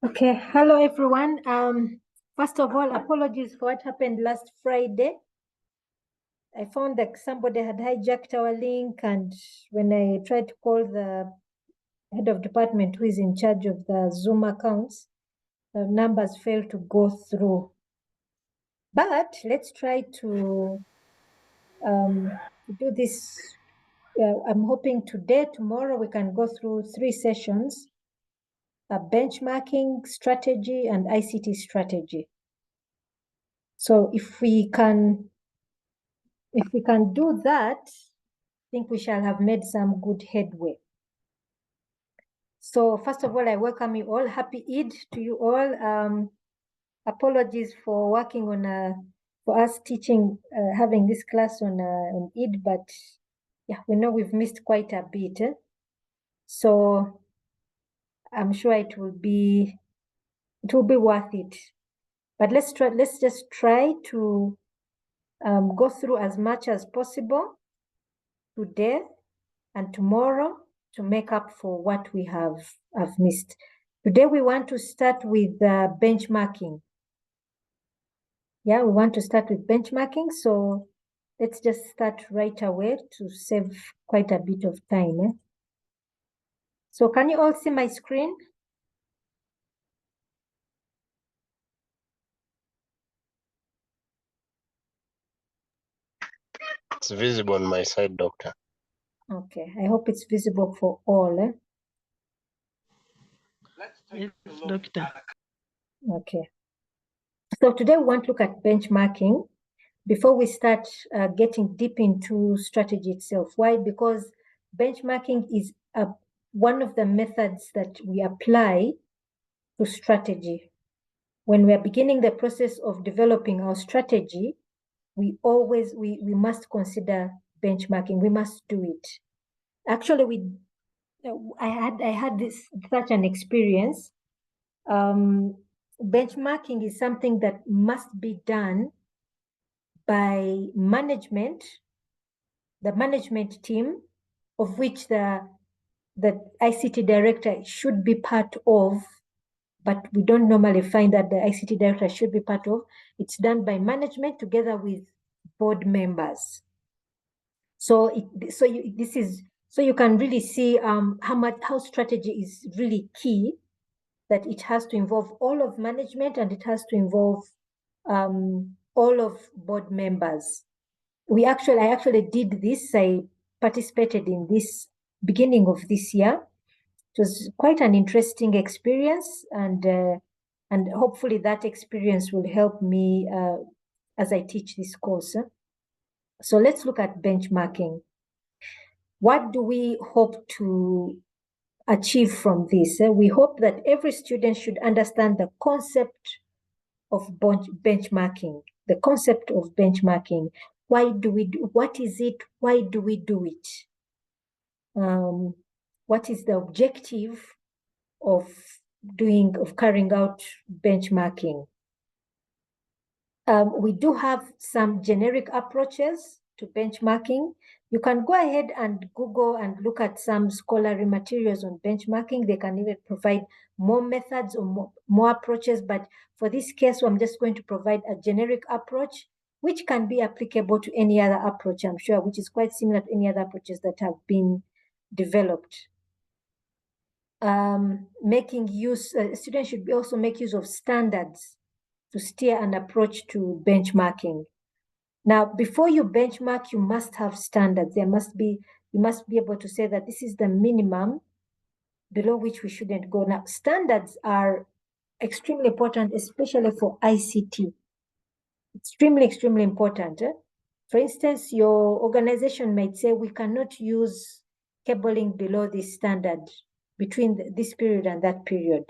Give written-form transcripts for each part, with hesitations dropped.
Okay, hello everyone. First of all, apologies for what happened last Friday. I found that somebody had hijacked our link, and when I tried to call the head of department who is in charge of the Zoom accounts, the numbers failed to go through. But let's try to do this. I'm hoping today, tomorrow, we can go through 3 sessions: benchmarking strategy and ICT strategy. So if we can do that, I think we shall have made some good headway. So first of all, I welcome you all. Happy Eid to you all. Apologies for working on for us teaching, having this class on Eid, but yeah, we know we've missed quite a bit. So I'm sure it will be worth it. But let's just try to go through as much as possible today and tomorrow to make up for what we have missed. Today we want to start with benchmarking. Yeah, we want to start with benchmarking. So let's just start right away to save quite a bit of time. So can you all see my screen? It's visible on my side, Doctor. Okay, I hope it's visible for all. Yes, Doctor. Okay. So today we want to look at benchmarking before we start getting deep into strategy itself. Why? Because benchmarking is one of the methods that we apply to strategy. When we are beginning the process of developing our strategy, we must consider benchmarking. We must do it. Actually, I had such an experience. Benchmarking is something that must be done by management, the management team, of which the ICT director should be part of, but we don't normally find that the ICT director should be part of. It's done by management together with board members. So you can really see how strategy is really key, that it has to involve all of management and it has to involve all of board members. I actually did this. I participated in this beginning of this year. It was quite an interesting experience, and hopefully that experience will help me as I teach this course. So let's look at benchmarking. What do we hope to achieve from this? We hope that every student should understand the concept of benchmarking, the concept of benchmarking. Why do we do? What is it? Why do we do it? What is the objective of carrying out benchmarking? We do have some generic approaches to benchmarking. You can go ahead and Google and look at some scholarly materials on benchmarking. They can even provide more methods or more approaches, but for this case, I'm just going to provide a generic approach, which can be applicable to any other approach, I'm sure, which is quite similar to any other approaches that have been developed. Making use, students should also make use of standards to steer an approach to benchmarking. Now, before you benchmark, you must have standards. You must be able to say that this is the minimum below which we shouldn't go. Now, standards are extremely important, especially for ICT. Extremely important. For instance, your organization might say, we cannot use cabling below this standard between this period and that period.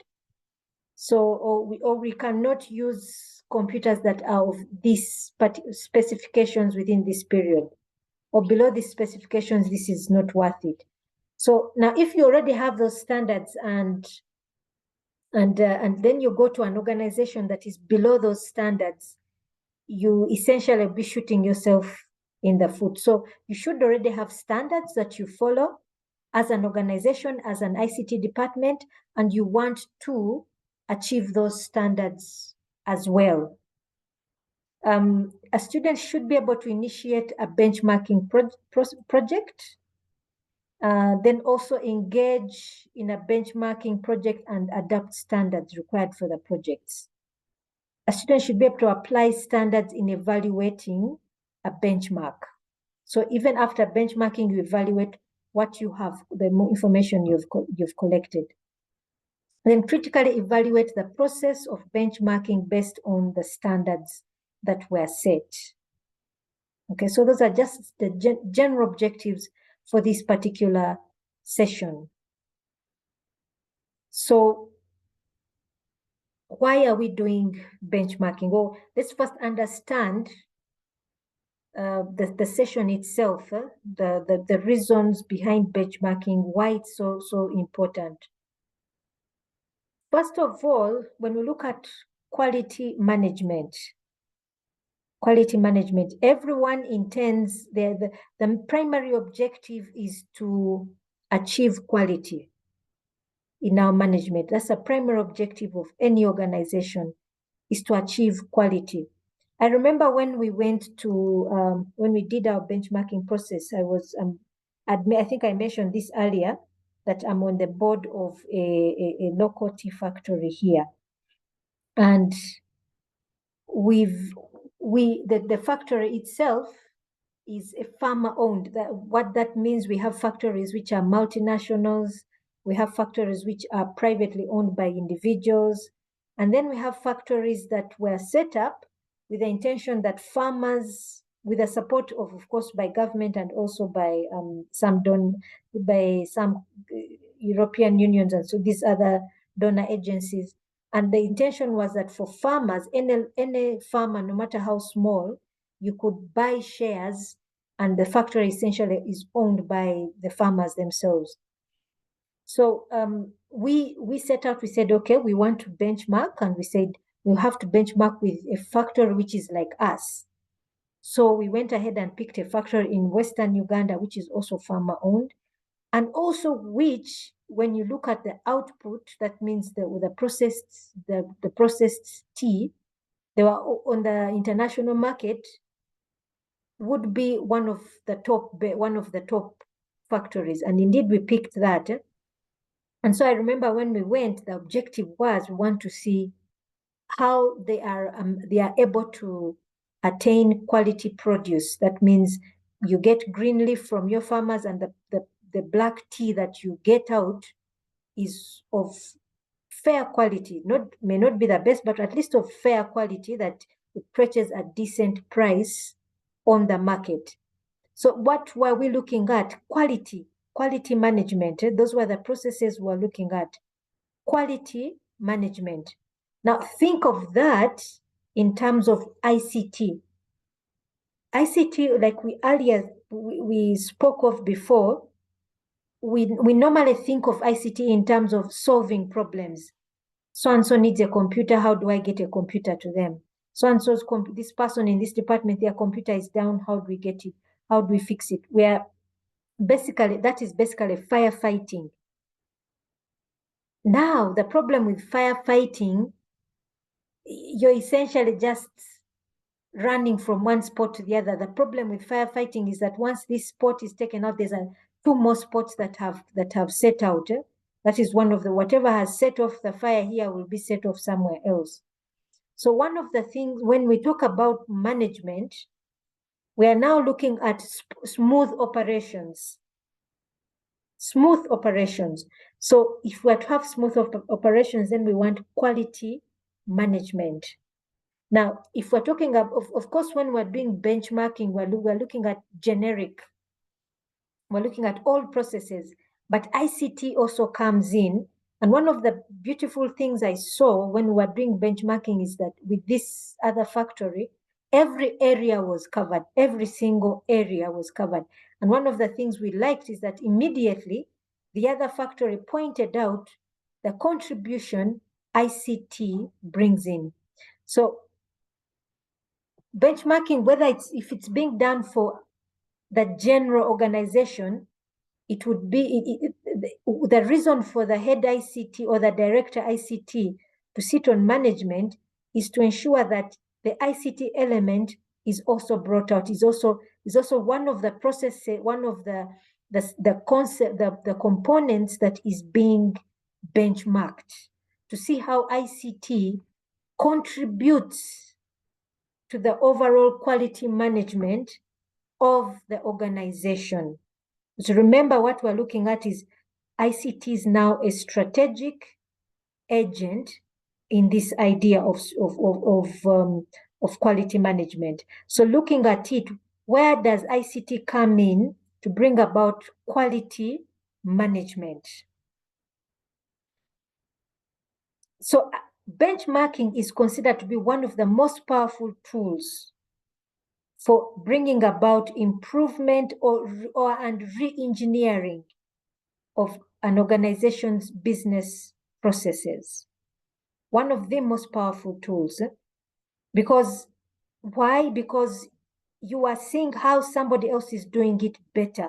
So, or we cannot use computers that are of these specifications within this period, or below these specifications, this is not worth it. So now, if you already have those standards and then you go to an organization that is below those standards, you essentially be shooting yourself in the foot. So you should already have standards that you follow as an organization, as an ICT department, and you want to achieve those standards as well. A student should be able to initiate a benchmarking project, then also engage in a benchmarking project and adapt standards required for the projects. A student should be able to apply standards in evaluating a benchmark. So even after benchmarking, you evaluate what you have, the information you've collected. Then critically evaluate the process of benchmarking based on the standards that were set. Okay, so those are just the general objectives for this particular session. So why are we doing benchmarking? Well, let's first understand the session itself, the reasons behind benchmarking, why it's so important. First of all, when we look at quality management, everyone intends, the primary objective is to achieve quality in our management. That's a primary objective of any organization, is to achieve quality. I remember when we went to, when we did our benchmarking process, I think I mentioned this earlier, that I'm on the board of a local tea factory here. And the factory itself is a farmer-owned. What that means, we have factories which are multinationals, we have factories which are privately owned by individuals, and then we have factories that were set up with the intention that farmers, with the support of course, by government and also by some European unions and so these other donor agencies. And the intention was that for farmers, any farmer, no matter how small, you could buy shares, and the factory essentially is owned by the farmers themselves. So we set out, we said, okay, we want to benchmark, and we said we have to benchmark with a factory which is like us. So we went ahead and picked a factory in Western Uganda, which is also farmer owned, and also which, when you look at the output, that means the processed tea, they were on the international market, would be one of the top factories. And indeed we picked that. And so I remember when we went, the objective was, we want to see how they are able to attain quality produce. That means you get green leaf from your farmers, and the black tea that you get out is of fair quality. May not be the best, but at least of fair quality, that it fetches a decent price on the market. So what were we looking at? Quality management. Those were the processes we were looking at. Quality management. Now think of that in terms of ICT. ICT, like we spoke of before, we normally think of ICT in terms of solving problems. So-and-so needs a computer, how do I get a computer to them? So-and-so's this person in this department, their computer is down, how do we get it? How do we fix it? That is basically firefighting. Now, the problem with firefighting, you're essentially just running from one spot to the other. The problem with firefighting is that once this spot is taken out, there's two more spots that have set out. That is one of whatever has set off the fire here will be set off somewhere else. So one of the things, when we talk about management, we are now looking at smooth operations. Smooth operations. So if we are to have smooth operations, then we want quality management. Now, if we're talking of course, when we're doing benchmarking, we're looking at generic. We're looking at all processes, but ICT also comes in. And one of the beautiful things I saw when we were doing benchmarking is that with this other factory, every area was covered. Every single area was covered. And one of the things we liked is that immediately the other factory pointed out the contribution ICT brings in. So benchmarking, if it's being done for the general organization, it would be the reason for the head ICT or the director ICT to sit on management is to ensure that the ICT element is also brought out, is also one of the processes, one of the concept, the components that is being benchmarked to see how ICT contributes to the overall quality management of the organization. So remember, what we're looking at is ICT is now a strategic agent in this idea of quality management. So looking at it, where does ICT come in to bring about quality management? So benchmarking is considered to be one of the most powerful tools for bringing about improvement and re-engineering of an organization's business processes. One of the most powerful tools. Because why? Because you are seeing how somebody else is doing it better,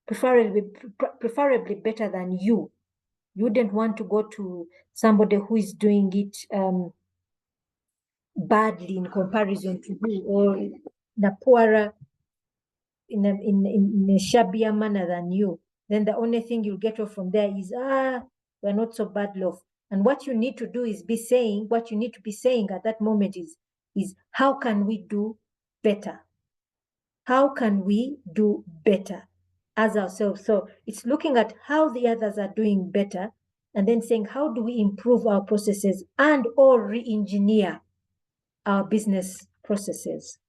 preferably better than you. You wouldn't want to go to somebody who is doing it badly in comparison to you, or in a poorer, in a shabbier manner than you. Then the only thing you'll get off from there is, we're not so bad off. And what you need to do is what you need to be saying at that moment is how can we do better? How can we do better as ourselves? So it's looking at how the others are doing better and then saying, how do we improve our processes and or re-engineer our business processes?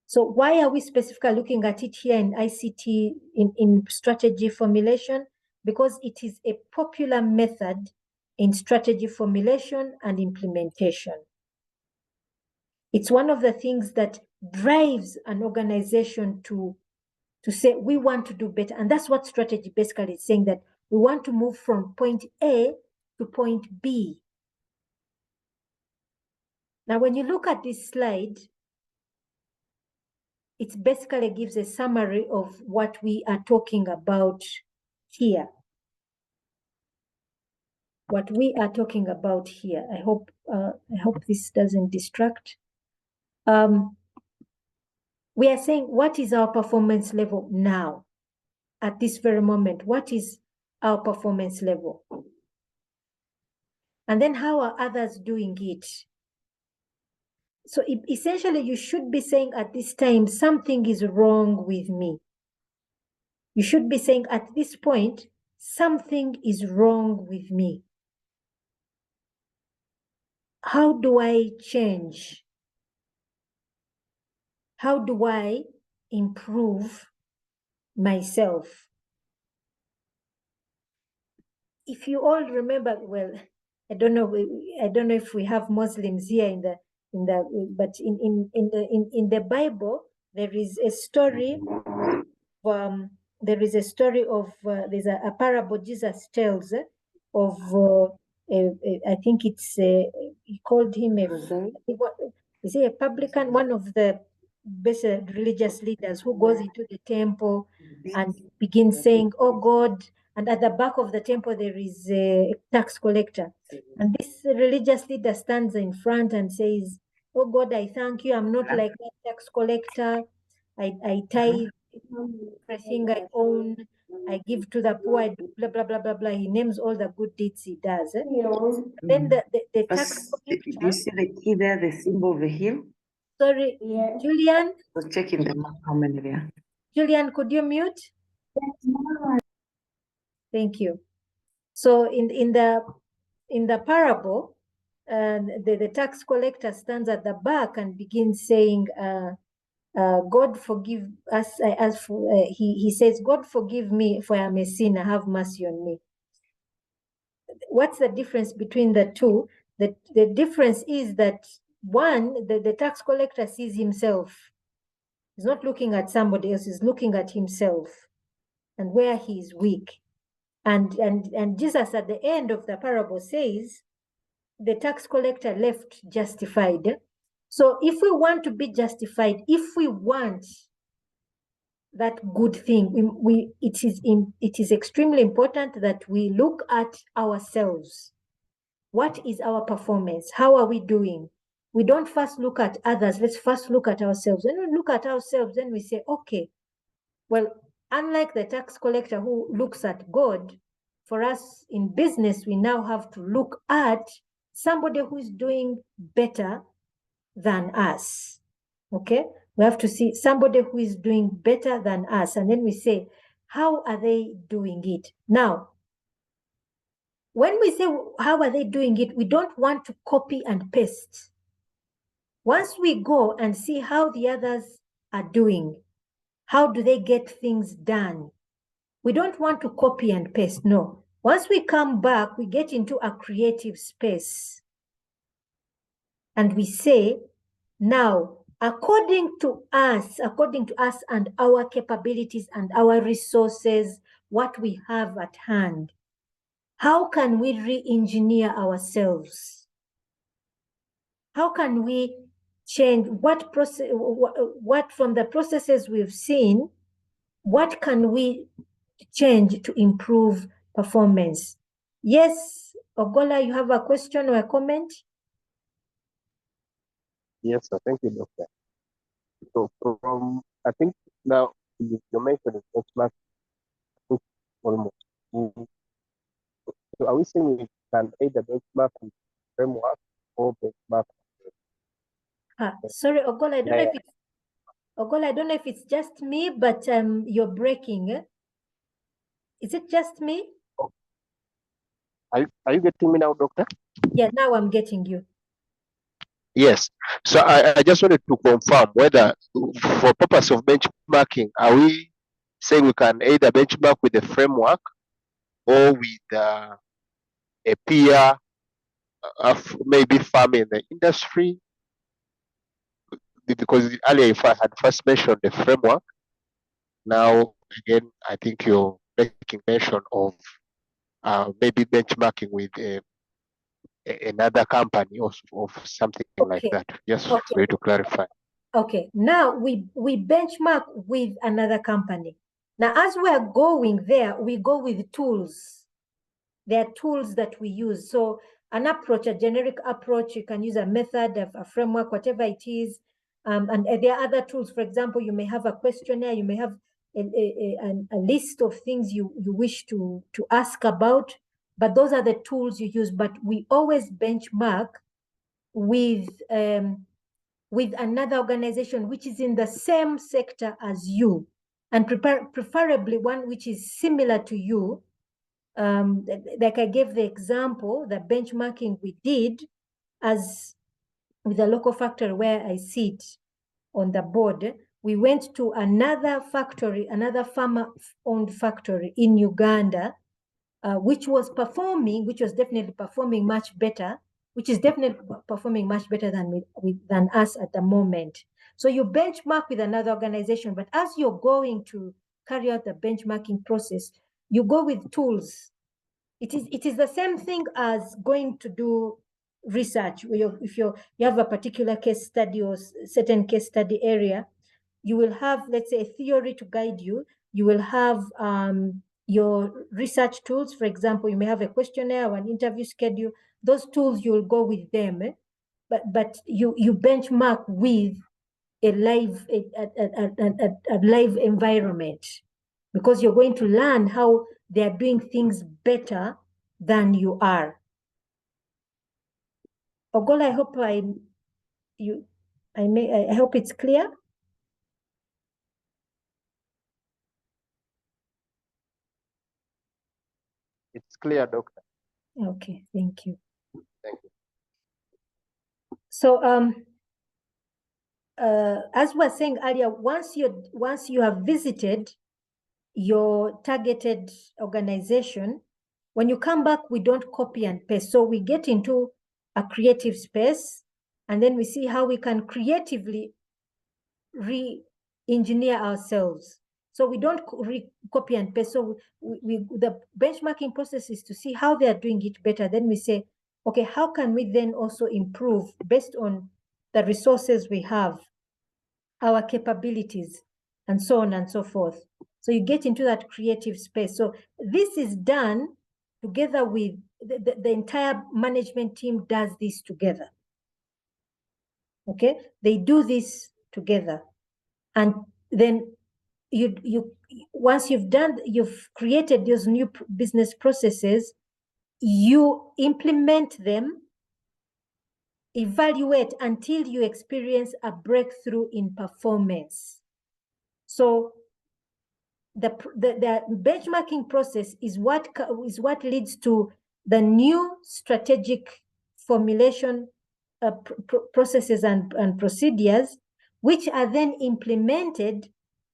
So why are we specifically looking at it here in ICT in strategy formulation? Because it is a popular method in strategy formulation and implementation. It's one of the things that drives an organization to say, we want to do better. And that's what strategy basically is saying, that we want to move from point A to point B. Now, when you look at this slide, it basically gives a summary of what we are talking about here. What we are talking about here. I hope this doesn't distract. We are saying, what is our performance level now? At this very moment, what is our performance level? And then how are others doing it? So essentially, you should be saying at this time, something is wrong with me. You should be saying at this point, something is wrong with me. How do I change? How do I improve myself? If you all remember, well, I don't know if we have Muslims here but in the Bible, there is a story there's a parable Jesus tells of I think it's he called him is he a publican, one of the best religious leaders who goes into the temple and begins saying, oh God, and at the back of the temple there is a tax collector, and this religious leader stands in front and says, oh God, I thank you, I'm not like that tax collector. I tithe everything I own, I give to the poor, I do blah blah blah blah blah. He names all the good deeds he does. Then the tax collector, do you see the key there, the symbol of the hill? Sorry, Julian. So checking the map, how many there? Julian, could you mute? Thank you. So in the parable, the tax collector stands at the back and begins saying, God forgive us. He says, God forgive me, for I am a sinner, have mercy on me. What's the difference between the two? The difference is that one, the tax collector sees himself. He's not looking at somebody else, he's looking at himself and where he is weak. And Jesus at the end of the parable says, the tax collector left justified. So if we want to be justified, if we want that good thing, it is extremely important that we look at ourselves what is our performance? How are we doing? We don't first look at others. Let's first look at ourselves. When we look at ourselves, then we say, okay, well, unlike the tax collector who looks at God, for us in business, we now have to look at somebody who is doing better than us. Okay? We have to see somebody who is doing better than us. And then we say, how are they doing it? Now, when we say, how are they doing it? We don't want to copy and paste. Once we go and see how the others are doing, how do they get things done? We don't want to copy and paste, no. Once we come back, we get into a creative space. And we say, now, according to us and our capabilities and our resources, what we have at hand, how can we re-engineer ourselves? How can we change what from the processes we've seen, what can we change to improve performance? Yes, Ogola, you have a question or a comment? Yes, sir. Thank you, Doctor. So I think now you mentioned the benchmark, I think almost. So are we saying we can either benchmark with framework or benchmark? Sorry, Ogola, I don't know if it's just me, but you're breaking. Is it just me? Are you getting me now, Doctor? Yeah, now I'm getting you. Yes. So I just wanted to confirm whether for purpose of benchmarking, are we saying we can either benchmark with the framework or with a peer of maybe firm in the industry? Because earlier if I had first mentioned the framework, now again I think you're making mention of maybe benchmarking with another company or something like that. Just for you to clarify. Okay, now we benchmark with another company. Now, as we are going there, we go with tools. There are tools that we use. So an approach, a generic approach, you can use a method, a framework, whatever it is. And there are other tools. For example, you may have a questionnaire, you may have a list of things you wish to ask about, but those are the tools you use. But we always benchmark with another organization which is in the same sector as you, and preferably one which is similar to you. Like I gave the example, the benchmarking we did as with the local factory where I sit on the board, we went to another factory, another farmer-owned factory in Uganda, which was definitely performing much better, which is definitely performing much better than us at the moment. So you benchmark with another organization, but as you're going to carry out the benchmarking process, you go with tools. It is the same thing as going to do research. If you have a particular case study or certain case study area, you will have, let's say, a theory to guide you. You will have your research tools. For example, you may have a questionnaire or an interview schedule. Those tools, you will go with them, but you benchmark with a live environment, because you're going to learn how they're doing things better than you are. Ogola, I hope I hope it's clear. It's clear, Doctor. Okay, thank you. Thank you. So as we were saying earlier, once you have visited your targeted organization, when you come back, we don't copy and paste. So we get into a creative space, and then we see how we can creatively re-engineer ourselves. So we don't copy and paste. So the benchmarking process is to see how they are doing it better. Then we say, okay, how can we then also improve based on the resources we have, our capabilities, and so on and so forth. So you get into that creative space. So this is done together with the entire management team does this together. Okay, they do this together, and then once you've created those new business processes, you implement them, evaluate until you experience a breakthrough in performance. So the benchmarking process is what leads to the new strategic formulation processes and procedures, which are then implemented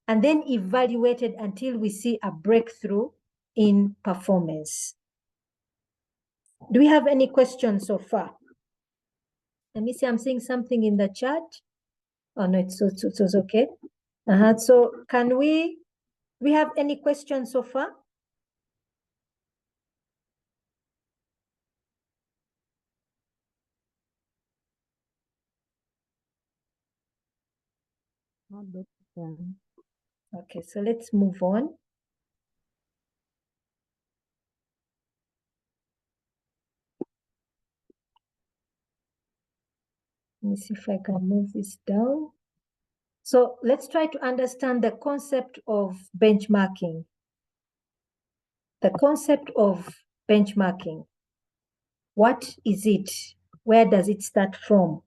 and then evaluated until we see a breakthrough in performance. Do we have any questions so far? Let me see, I'm seeing something in the chat. Oh no, it's okay. So can we have any questions so far? Okay, so let's move on. Let me see if I can move this down. So let's try to understand the concept of benchmarking. The concept of benchmarking. What is it? Where does it start from?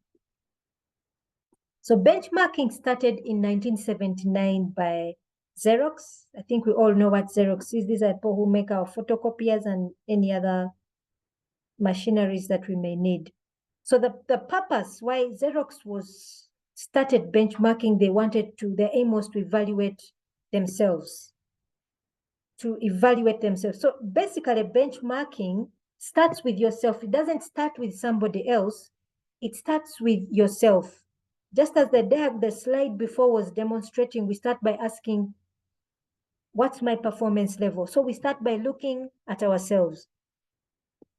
So benchmarking started in 1979 by Xerox. I think we all know what Xerox is. These are people who make our photocopiers and any other machineries that we may need. So the purpose why Xerox was started benchmarking, their aim was to evaluate themselves. So basically benchmarking starts with yourself. It doesn't start with somebody else. It starts with yourself. Just as the slide before was demonstrating, we start by asking, what's my performance level? So we start by looking at ourselves.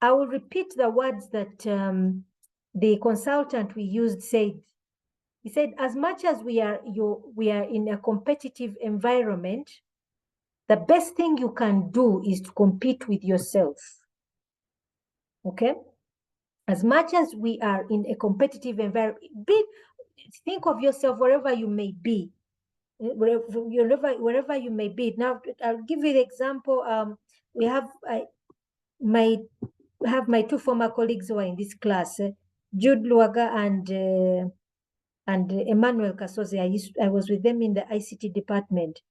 I will repeat the words that the consultant we used said. He said, as much as we are in a competitive environment, the best thing you can do is to compete with yourself. Okay? As much as we are in a competitive environment, think of yourself wherever you may be. Wherever you may be. Now, I'll give you the example. I have my two former colleagues who are in this class, Jude Luaga and Emmanuel Kasoze. I was with them in the ICT department.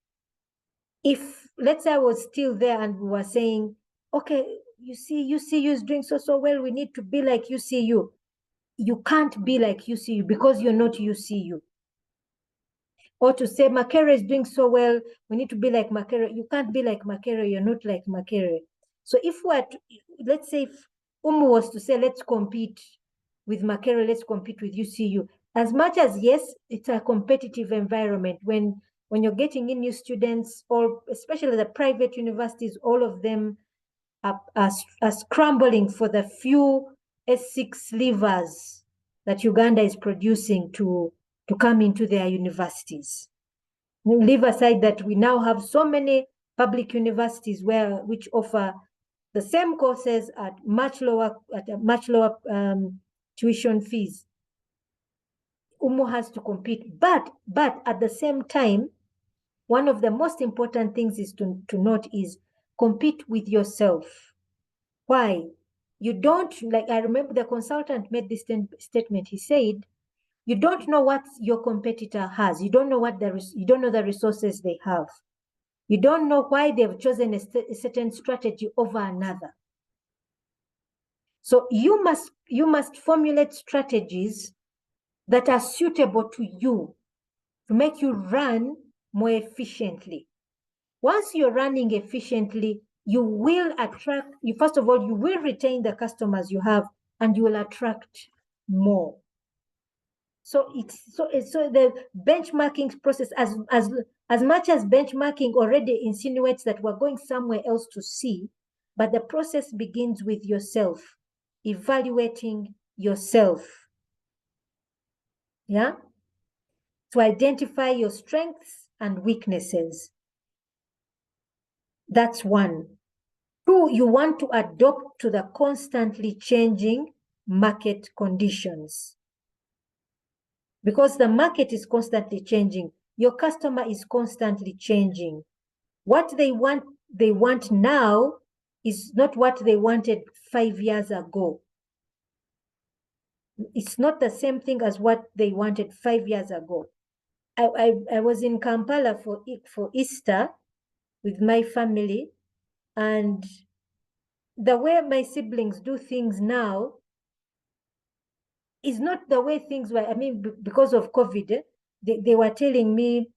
If, let's say I was still there and we were saying, okay, you see, UCU is doing so well, we need to be like UCU. You can't be like UCU because you're not UCU. Or to say Makerere is doing so well, we need to be like Makerere. You can't be like Makerere, you're not like Makerere. So if let's say if Umu was to say, let's compete with Makerere, let's compete with UCU. As much as, yes, it's a competitive environment. When you're getting in new students, or especially the private universities, all of them are scrambling for the few S6 leavers that Uganda is producing to come into their universities. Leave aside that we now have so many public universities which offer the same courses at much lower tuition fees. UMO has to compete, but at the same time, one of the most important things is to note is compete with yourself. Why? You don't, like, I remember the consultant made this statement. He said, you don't know what your competitor has. You don't know you don't know the resources they have. You don't know why they've chosen a certain strategy over another. So you must formulate strategies that are suitable to you to make you run more efficiently. Once you're running efficiently, you will first of all, you will retain the customers you have and you will attract more. So the benchmarking process, as much as benchmarking already insinuates that we're going somewhere else to see, but the process begins with yourself, evaluating yourself. Yeah? To identify your strengths and weaknesses. That's one. Two, you want to adapt to the constantly changing market conditions. Because the market is constantly changing. Your customer is constantly changing. What they want now is not what they wanted 5 years ago. It's not the same thing as what they wanted 5 years ago. I was in Kampala for Easter with my family, and the way my siblings do things now is not the way things were. I mean, because of COVID, they were telling me,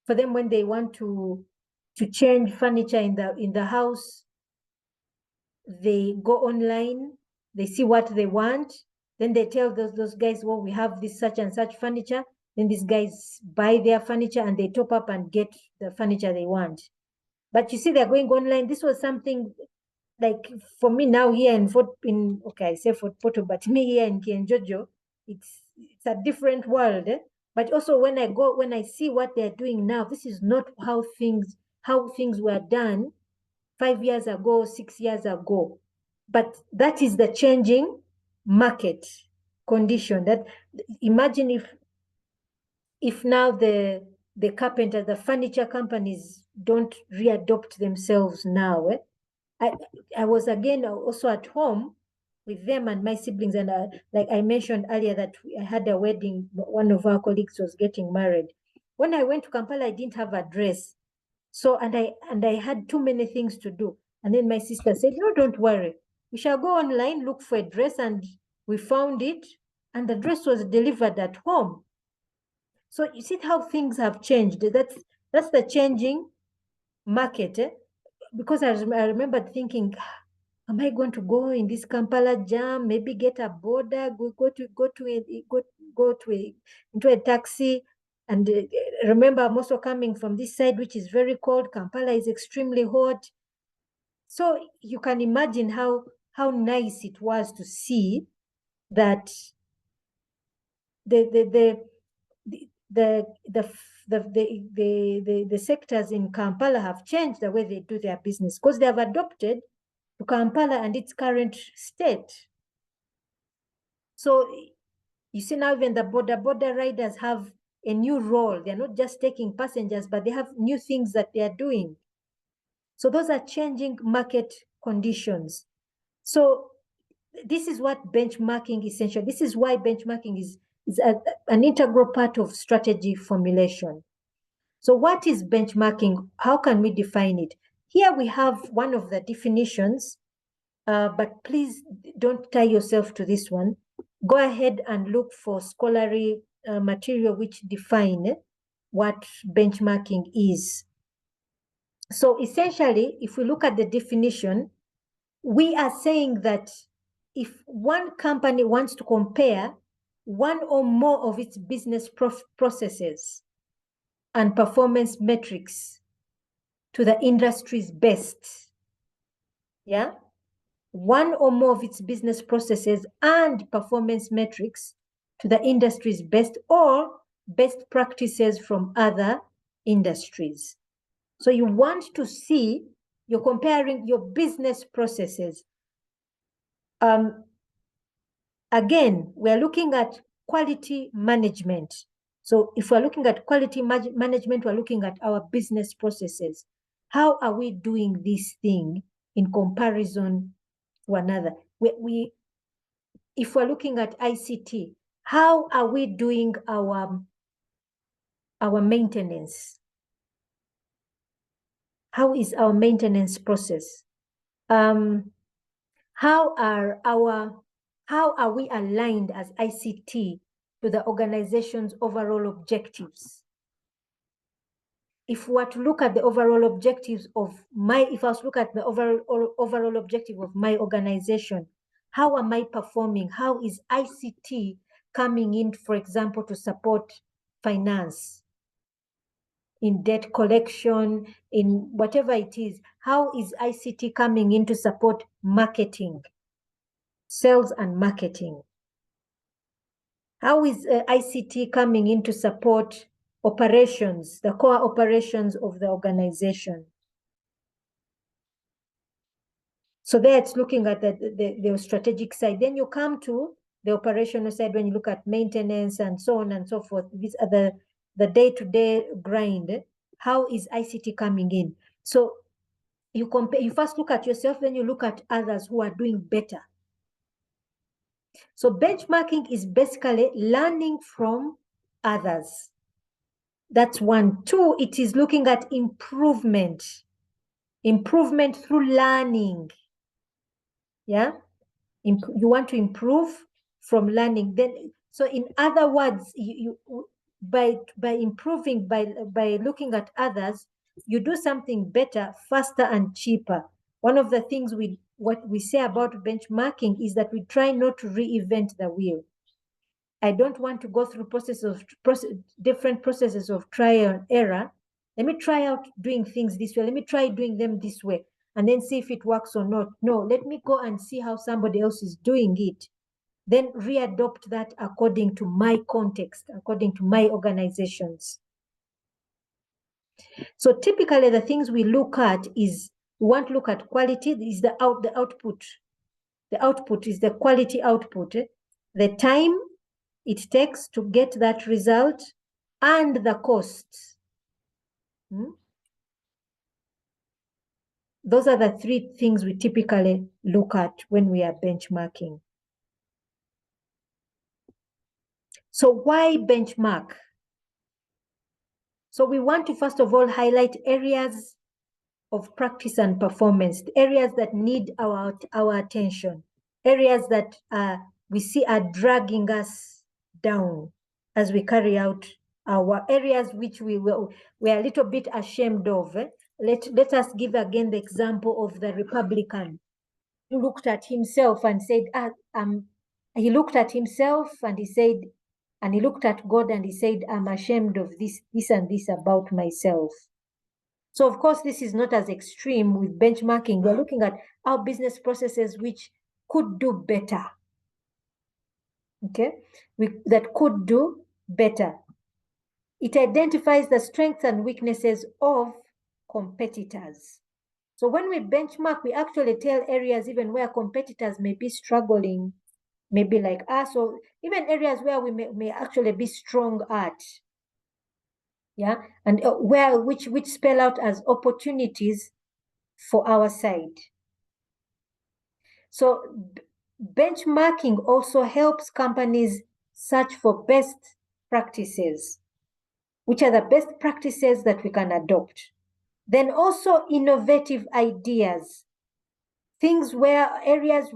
for them, when they want to change furniture in the house, they go online, they see what they want, then they tell those guys, well, we have this such and such furniture. Then these guys buy their furniture and they top up and get the furniture they want. But you see, they're going online. This was something like, for me now here I say Fort Portal, but me here in Kienjojo, it's a different world. But also when I see what they're doing now, this is not how things were done 5 years ago, 6 years ago. But that is the changing market condition. That, imagine if now the carpenter, the furniture companies don't readopt themselves now. I was again also at home with them and my siblings, and like I mentioned earlier that I had a wedding. One of our colleagues was getting married. When I went to Kampala, I didn't have a dress. So, and I had too many things to do. And then my sister said, no, don't worry. We shall go online, look for a dress. And we found it. And the dress was delivered at home. So you see how things have changed. That's the changing market. Because I remember thinking, am I going to go in this Kampala jam? Maybe get a border, into a taxi. And remember, I'm also coming from this side, which is very cold. Kampala is extremely hot. So you can imagine how nice it was to see that the sectors in Kampala have changed the way they do their business, because they have adopted to Kampala and its current state. So you see now even the border riders have a new role. They're not just taking passengers, but they have new things that they are doing. So those are changing market conditions. So this is what benchmarking is essential. This is why benchmarking is an integral part of strategy formulation. So what is benchmarking? How can we define it? Here we have one of the definitions, but please don't tie yourself to this one. Go ahead and look for scholarly material which define what benchmarking is. So essentially, if we look at the definition, we are saying that if one company wants to compare one or more of its business processes and performance metrics to the industry's best, yeah, one or more of its business processes and performance metrics to the industry's best or best practices from other industries. So you want to see, you're comparing your business processes. Again, we're looking at quality management. So if we're looking at quality management, we're looking at our business processes. How are we doing this thing in comparison to another? If we're looking at ICT, how are we doing our maintenance? How is our maintenance process? How are we aligned as ICT to the organization's overall objectives? If we were to look at the overall objectives of if I was to look at the overall objective of my organization, how am I performing? How is ICT coming in, for example, to support finance, in debt collection, in whatever it is? How is ICT coming in to support marketing, sales and marketing? How is ICT coming in to support operations, the core operations of the organization? So there it's looking at the strategic side. Then you come to the operational side when you look at maintenance and so on and so forth. These are the day-to-day grind. How is ICT coming in? So you compare, you first look at yourself, then you look at others who are doing better. So benchmarking is basically learning from others. That's one. Two, it is looking at improvement. Improvement through learning. Yeah? You want to improve from learning. Then, so in other words, by improving, by looking at others, you do something better, faster, and cheaper. One of the things what we say about benchmarking is that we try not to reinvent the wheel. I don't want to go through different processes of trial and error. Let me try out doing things this way. Let me try doing them this way and then see if it works or not. No, let me go and see how somebody else is doing it. Then readopt that according to my context, according to my organizations. So typically the things we look at is, we want to look at quality, is the output. The output is the quality output. The time it takes to get that result and the costs. Those are the three things we typically look at when we are benchmarking. So why benchmark? So we want to first of all highlight areas of practice and performance, the areas that need our attention, areas that we see are dragging us down as we carry out our areas which we are a little bit ashamed of. Let us give again the example of the Republican who looked at himself and said, he looked at himself and he said, and he looked at God and he said, I'm ashamed of this and this about myself. So of course, this is not as extreme with benchmarking. We're looking at our business processes which could do better. Okay, that could do better. It identifies the strengths and weaknesses of competitors. So when we benchmark, we actually tell areas even where competitors may be struggling, maybe like us, or even areas where we may actually be strong at. Yeah, and which spell out as opportunities for our side. So benchmarking also helps companies search for best practices, which are the best practices that we can adopt. Then also innovative ideas, things where areas,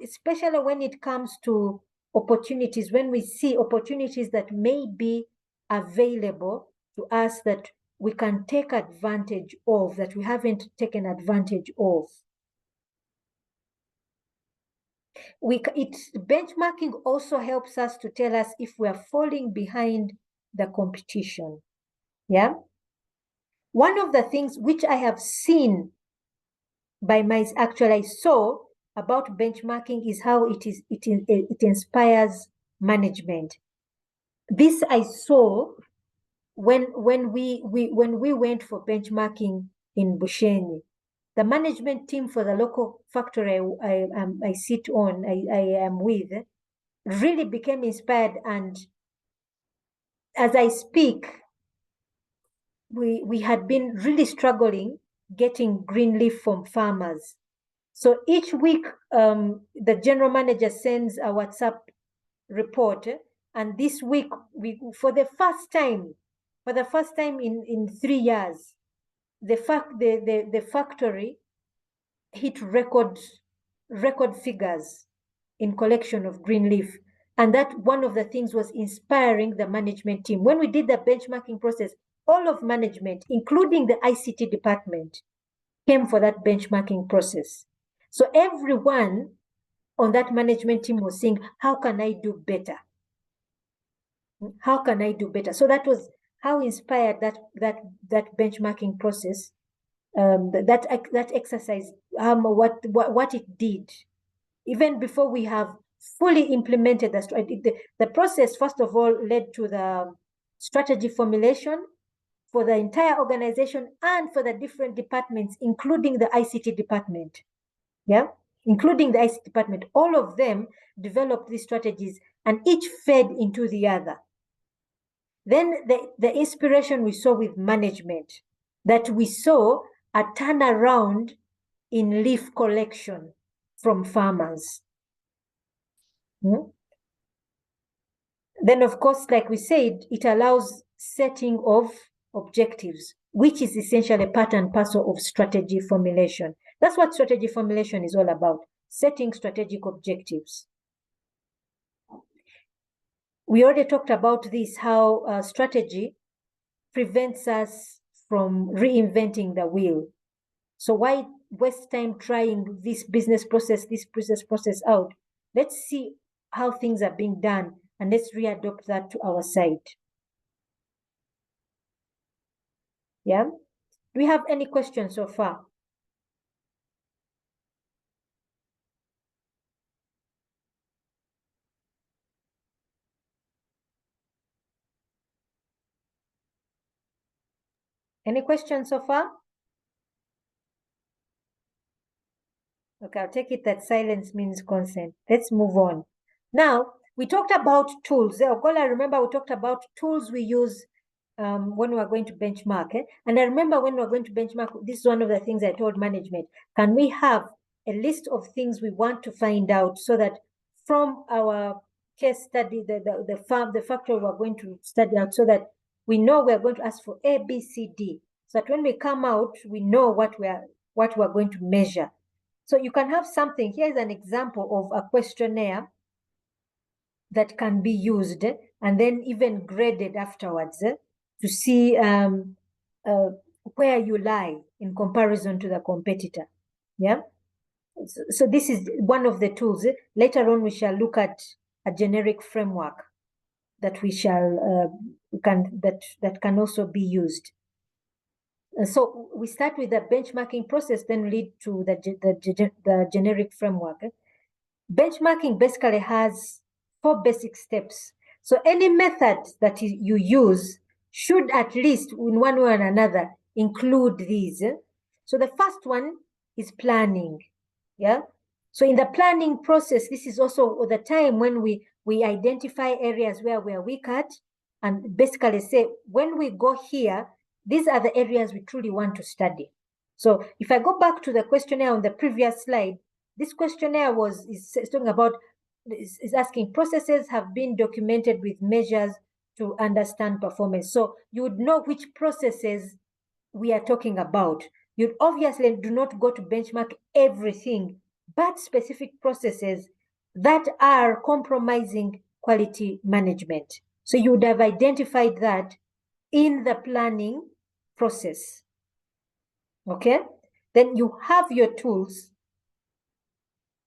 especially when it comes to opportunities, when we see opportunities that may be available to us that we can take advantage of, that we haven't taken advantage of. Benchmarking also helps us to tell us if we are falling behind the competition. Yeah. One of the things which I have seen I saw about benchmarking is how it inspires management. This I saw when we went for benchmarking in Bushenyi. The management team for the local factory I sit on, I am with, really became inspired. And as I speak, we had been really struggling getting green leaf from farmers. So each week, the general manager sends a WhatsApp report. And this week, for the first time in 3 years, the factory hit record figures in collection of green leaf. And that one of the things was inspiring the management team. When we did the benchmarking process, all of management, including the ICT department, came for that benchmarking process. So everyone on that management team was saying, how can I do better? How can I do better? So that was how inspired that benchmarking process, that exercise, what it did. Even before we have fully implemented the process, first of all, led to the strategy formulation for the entire organization and for the different departments, including the ICT department. yeah, including the ICT department. All of them developed these strategies and each fed into the other. Then the inspiration we saw with management, that we saw a turnaround in leaf collection from farmers. Then, of course, like we said, it allows setting of objectives, which is essentially part and parcel of strategy formulation. That's what strategy formulation is all about, setting strategic objectives. We already talked about this, how strategy prevents us from reinventing the wheel. So why waste time trying this business process out? Let's see how things are being done and let's readopt that to our side. Yeah. Do we have any questions so far? Any questions so far? Okay, I'll take it that silence means consent. Let's move on. Now, we talked about tools. Ogola, remember we talked about tools we use when we are going to benchmark. And I remember when we were going to benchmark, this is one of the things I told management. Can we have a list of things we want to find out so that from our case study, the factor we're going to study out, so that we know we're going to ask for A, B, C, D. So that when we come out, we know what we're going to measure. So you can have something. Here's an example of a questionnaire that can be used and then even graded afterwards to see where you lie in comparison to the competitor. Yeah. So this is one of the tools. Later on, we shall look at a generic framework that we shall that can also be used. So we start with the benchmarking process, then lead to the generic framework. Benchmarking basically has 4 basic steps. So any method that you use should at least in one way or another include these. So the first one is planning. Yeah. So in the planning process, this is also the time when we identify areas where we are weak at and basically say, when we go here, these are the areas we truly want to study. So if I go back to the questionnaire on the previous slide, this questionnaire is talking about, is asking processes have been documented with measures to understand performance. So you would know which processes we are talking about. You obviously do not go to benchmark everything, but specific processes that are compromising quality management. So you would have identified that in the planning process. Okay? Then you have your tools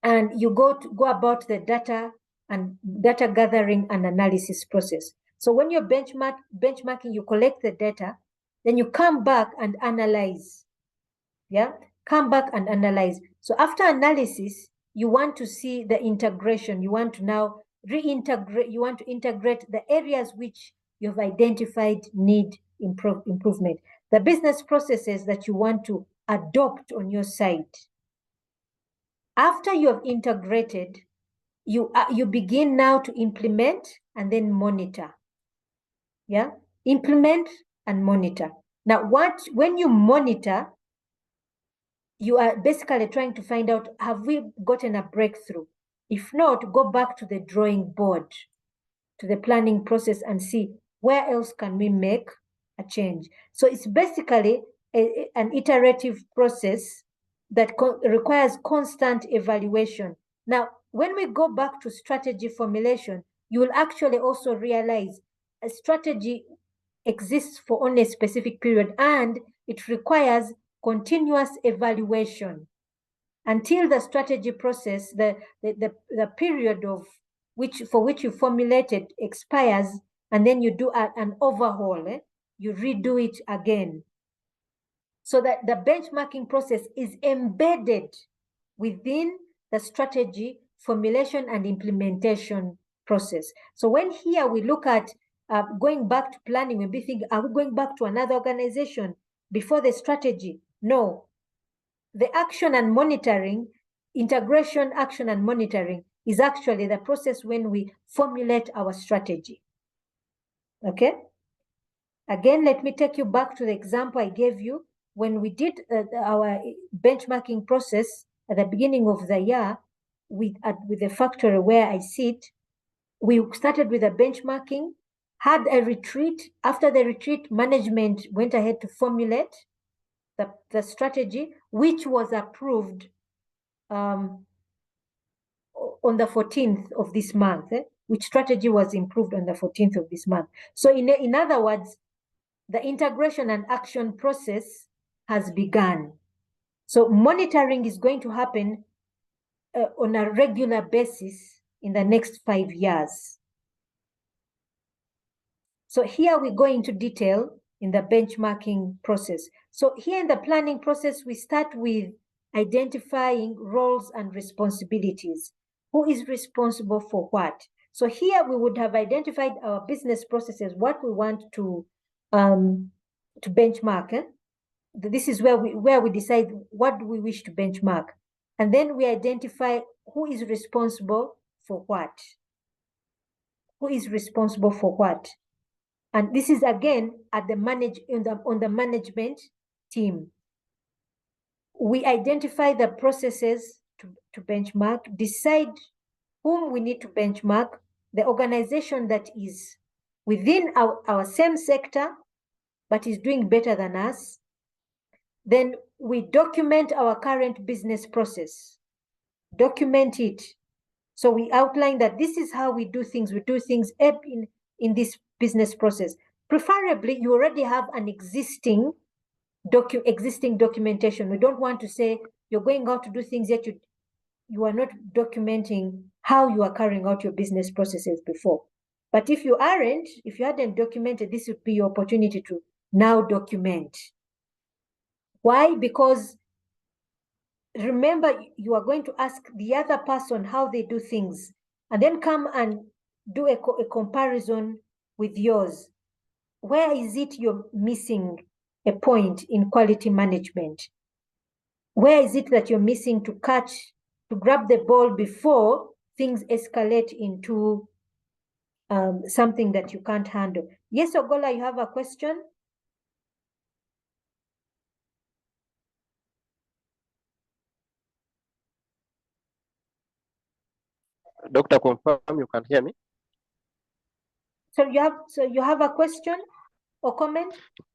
and you go about the data and data gathering and analysis process. So when you're benchmarking, you collect the data, then you come back and analyze. Yeah, come back and analyze. So after analysis, you want to see the integration. You want to now reintegrate. You want to integrate the areas which you've identified need improvement. The business processes that you want to adopt on your site. After you have integrated, you begin now to implement and then monitor. Yeah, implement and monitor. Now, when you monitor, you are basically trying to find out, have we gotten a breakthrough? If not, go back to the drawing board, to the planning process and see where else can we make a change. So it's basically an iterative process that requires constant evaluation. Now, when we go back to strategy formulation, you will actually also realize a strategy exists for only a specific period and it requires continuous evaluation until the strategy process, the period of for which you formulated expires, and then you do an overhaul, you redo it again. So that the benchmarking process is embedded within the strategy formulation and implementation process. So when here we look at going back to planning, we'll be thinking, are we going back to another organization before the strategy? No. The action and monitoring integration, action, and monitoring is actually the process when we formulate our strategy. Okay? Again, let me take you back to the example I gave you. When we did our benchmarking process at the beginning of the year with the factory where I sit, we started with a benchmarking, had a retreat. After the retreat, management went ahead to formulate the strategy, which was approved on the 14th of this month, which strategy was improved on the 14th of this month. So in other words, the integration and action process has begun. So monitoring is going to happen on a regular basis in the next 5 years. So here we go into detail in the benchmarking process. So here in the planning process, we start with identifying roles and responsibilities. Who is responsible for what? So here we would have identified our business processes, what we want to benchmark. This is where we decide what do we wish to benchmark. And then we identify who is responsible for what. Who is responsible for what? And this is again at the on the management team. We identify the processes to benchmark, decide whom we need to benchmark, the organization that is within our same sector, but is doing better than us. Then we document our current business process, document it. So we outline that this is how we do things. We do things in this business process. Preferably, you already have an existing documentation. We don't want to say you're going out to do things yet you are not documenting how you are carrying out your business processes before. But if you hadn't documented, this would be your opportunity to now document. Why? Because remember, you are going to ask the other person how they do things, and then come and do a comparison with yours. Where is it you're missing a point in quality management? Where is it that you're missing to grab the ball before things escalate into something that you can't handle? Yes, Ogola, you have a question? Doctor, confirm you can hear me? So you have a question or comment?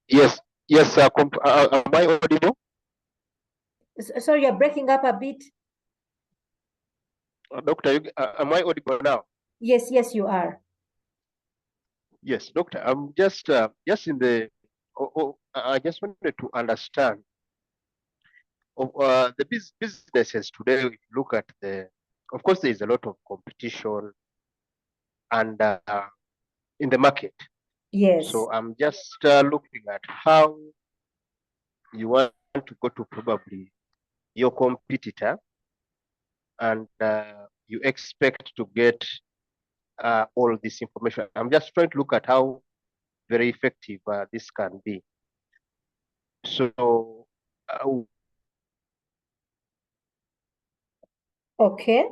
Yes. Am I audible? Sorry, you're breaking up a bit. Doctor, am I audible now? Yes, you are. Yes, doctor. I'm just in the. I just wanted to understand of the businesses today. If you look at of course, there is a lot of competition and in the market. Yes. So I'm just looking at how you want to go to probably your competitor, and you expect to get all this information. I'm just trying to look at how very effective this can be. So, okay.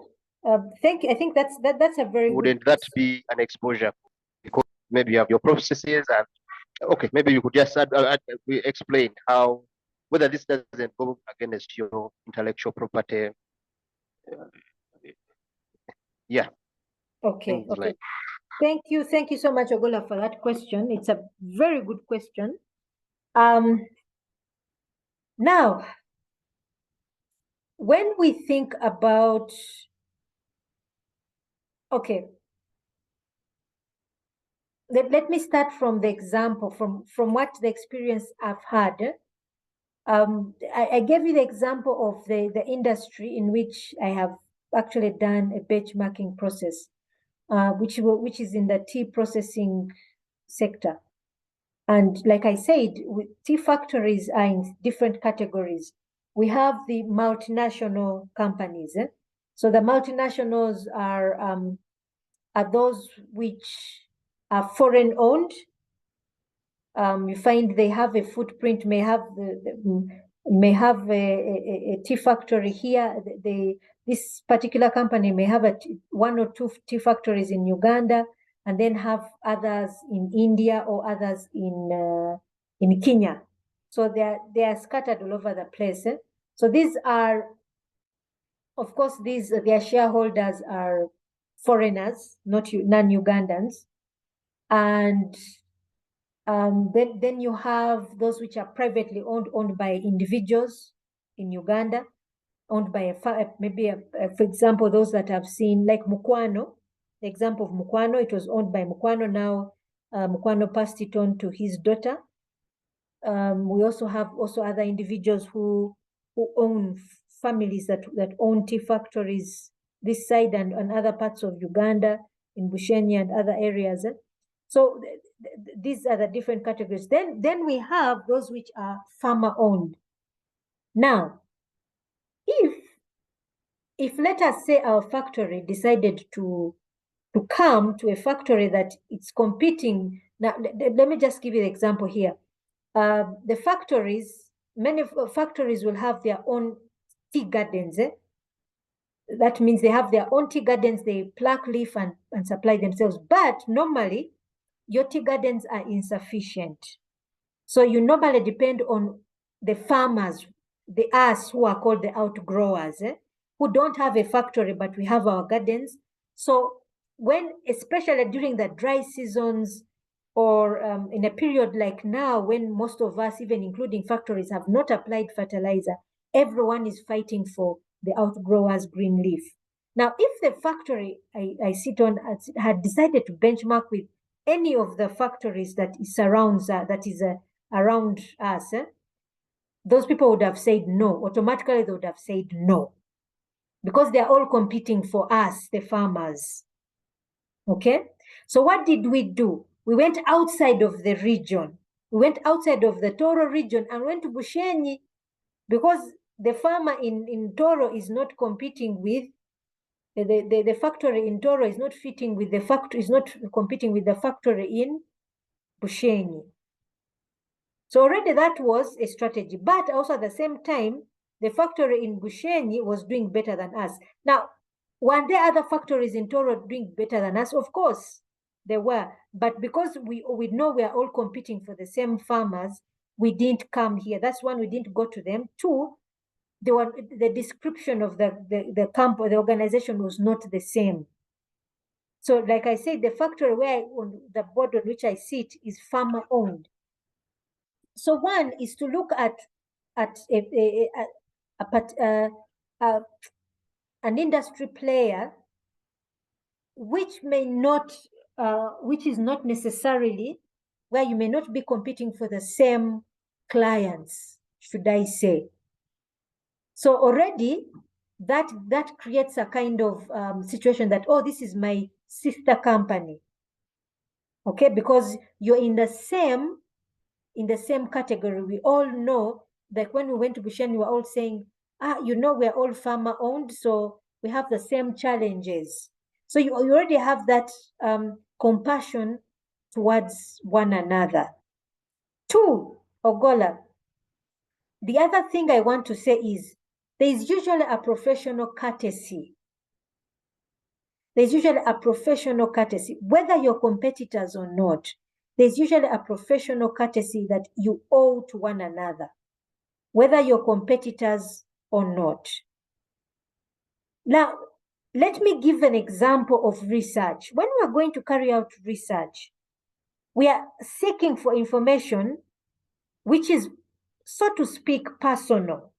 Thank you. I think that's a very wouldn't good that be an exposure? Because maybe you have your processes, and okay, maybe you could just explain how whether this doesn't go against your intellectual property. Yeah. Okay. Okay. Like, Thank you so much, Ogola, for that question. It's a very good question. Now, when we think about, okay, let me start from the example, from what the experience I've had. I gave you the example of the industry in which I have actually done a benchmarking process, which is in the tea processing sector. And like I said, tea factories are in different categories. We have the multinational companies. So the multinationals are those which are foreign owned. You find they have a footprint, may have a tea factory here. this particular company may have one or two tea factories in Uganda, and then have others in India or others in Kenya. So they are scattered all over the place. So these are, of course, their shareholders are foreigners, not non-Ugandans, and then you have those which are privately owned by individuals in Uganda, owned by for example, those that I've seen, like Mukwano, the example of Mukwano, it was owned by Mukwano. Now Mukwano passed it on to his daughter. We also have other individuals who own families that own tea factories this side and other parts of Uganda, in Bushenyi and other areas. So these are the different categories. Then we have those which are farmer owned. Now, if let us say our factory decided to come to a factory that it's competing. Now, let me just give you the example here. The factories, many factories will have their own tea gardens. That means they have their own tea gardens, they pluck leaf and supply themselves. But normally, your tea gardens are insufficient. So you normally depend on the farmers, us who are called the outgrowers, who don't have a factory, but we have our gardens. So especially during the dry seasons, or in a period like now, when most of us, even including factories, have not applied fertilizer, everyone is fighting for the outgrowers' green leaf. Now, if the factory I sit on had decided to benchmark with any of the factories that surrounds around us, those people would have said no. Automatically, they would have said no, because they are all competing for us, the farmers. Okay? So what did we do? We went outside of the region. We went outside of the Toro region and went to Bushenyi, because the farmer in Toro is not competing with the factory in Toro is not fitting with the factory, is not competing with the factory in Bushenyi. So already that was a strategy. But also at the same time, the factory in Bushenyi was doing better than us. Now, were there other factories in Toro doing better than us? Of course, there were. But because we know we are all competing for the same farmers, we didn't come here. That's one, we didn't go to them. Two, the description of the camp or the organization was not the same. So like I said, the factory on the board on which I sit is farmer owned. So one is to look at an industry player which is not necessarily, where you may not be competing for the same clients, should I say. So already that creates a kind of situation that, oh, this is my sister company. Okay, because you're in the same category. We all know that when we went to Bushenyi, we were all saying, we're all farmer owned, so we have the same challenges. So you already have that compassion towards one another. Two, Ogola, the other thing I want to say is there is usually a professional courtesy. There's usually a professional courtesy, whether you're competitors or not. There's usually a professional courtesy that you owe to one another, whether you're competitors or not. Now, let me give an example of research. When we're going to carry out research, we are seeking for information which is, so to speak, personal.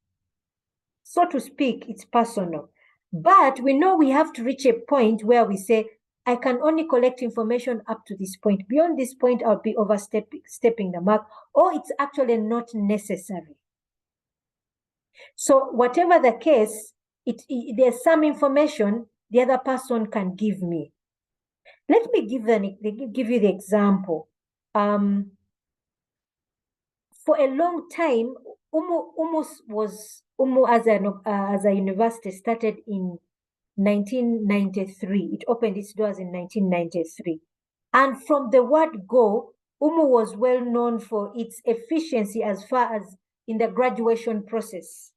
So to speak, it's personal. But we know we have to reach a point where we say, I can only collect information up to this point. Beyond this point, I'll be overstepping the mark, or it's actually not necessary. So whatever the case, there's some information the other person can give me. Let me give you the example. For a long time, Umu as a university started in 1993. It opened its doors in 1993. And from the word go, Umu was well known for its efficiency as far as in the graduation process.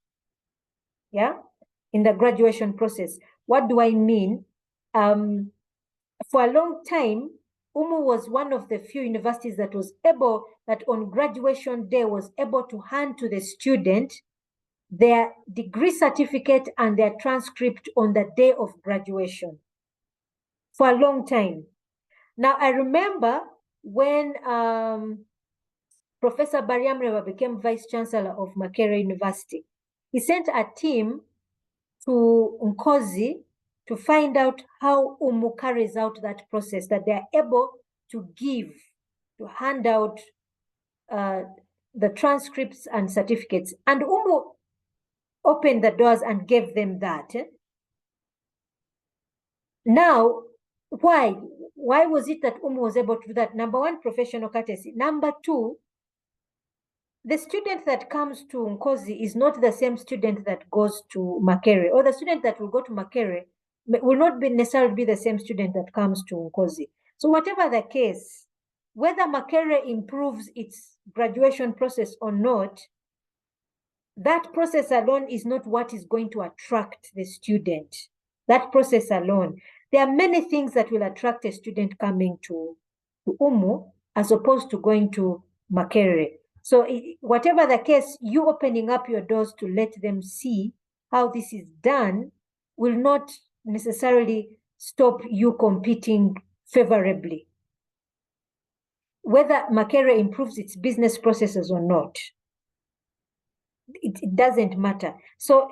Yeah. in the graduation process. What do I mean? For a long time, UMU was one of the few universities that on graduation day was able to hand to the student their degree certificate and their transcript on the day of graduation. For a long time. Now, I remember when Professor Bariamreva became Vice Chancellor of Makerere University, he sent a team to Nkozi to find out how UMU carries out that process, that they are able to hand out the transcripts and certificates. And UMU opened the doors and gave them that. Now, why? Why was it that UMU was able to do that? Number one, professional courtesy. Number two, the student that comes to Nkozi is not the same student that goes to Makerere, or the student that will go to Makerere will not necessarily be the same student that comes to Nkozi. So whatever the case, whether Makerere improves its graduation process or not, that process alone is not what is going to attract the student. That process alone. There are many things that will attract a student coming to UMU as opposed to going to Makerere. So whatever the case, you opening up your doors to let them see how this is done will not necessarily stop you competing favorably, whether Makerere improves its business processes or not. It doesn't matter. So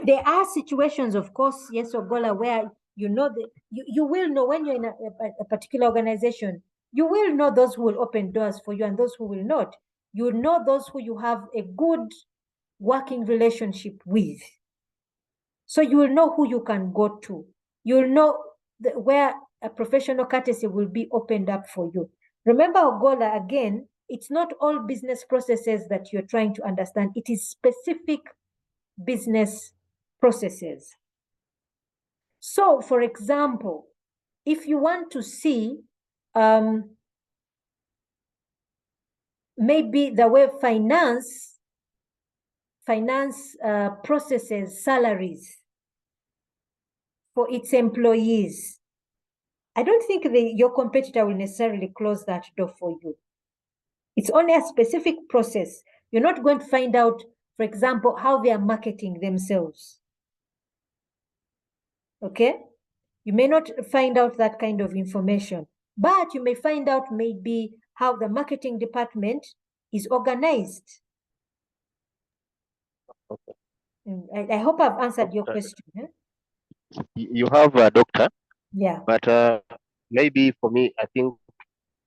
there are situations, of course, yes, Ogola, where you know you will know when you're in a particular organization, you will know those who will open doors for you and those who will not. You know those who you have a good working relationship with. So you will know who you can go to. You'll know where a professional courtesy will be opened up for you. Remember, Ogola, again, it's not all business processes that you're trying to understand. It is specific business processes. So, for example, if you want to see maybe the way finance processes salaries for its employees, I don't think your competitor will necessarily close that door for you. It's only a specific process. You're not going to find out, for example, how they are marketing themselves. Okay? You may not find out that kind of information, but you may find out maybe how the marketing department is organized. Okay. I hope I've answered your question. Eh? You have a doctor. Yeah. But maybe for me, I think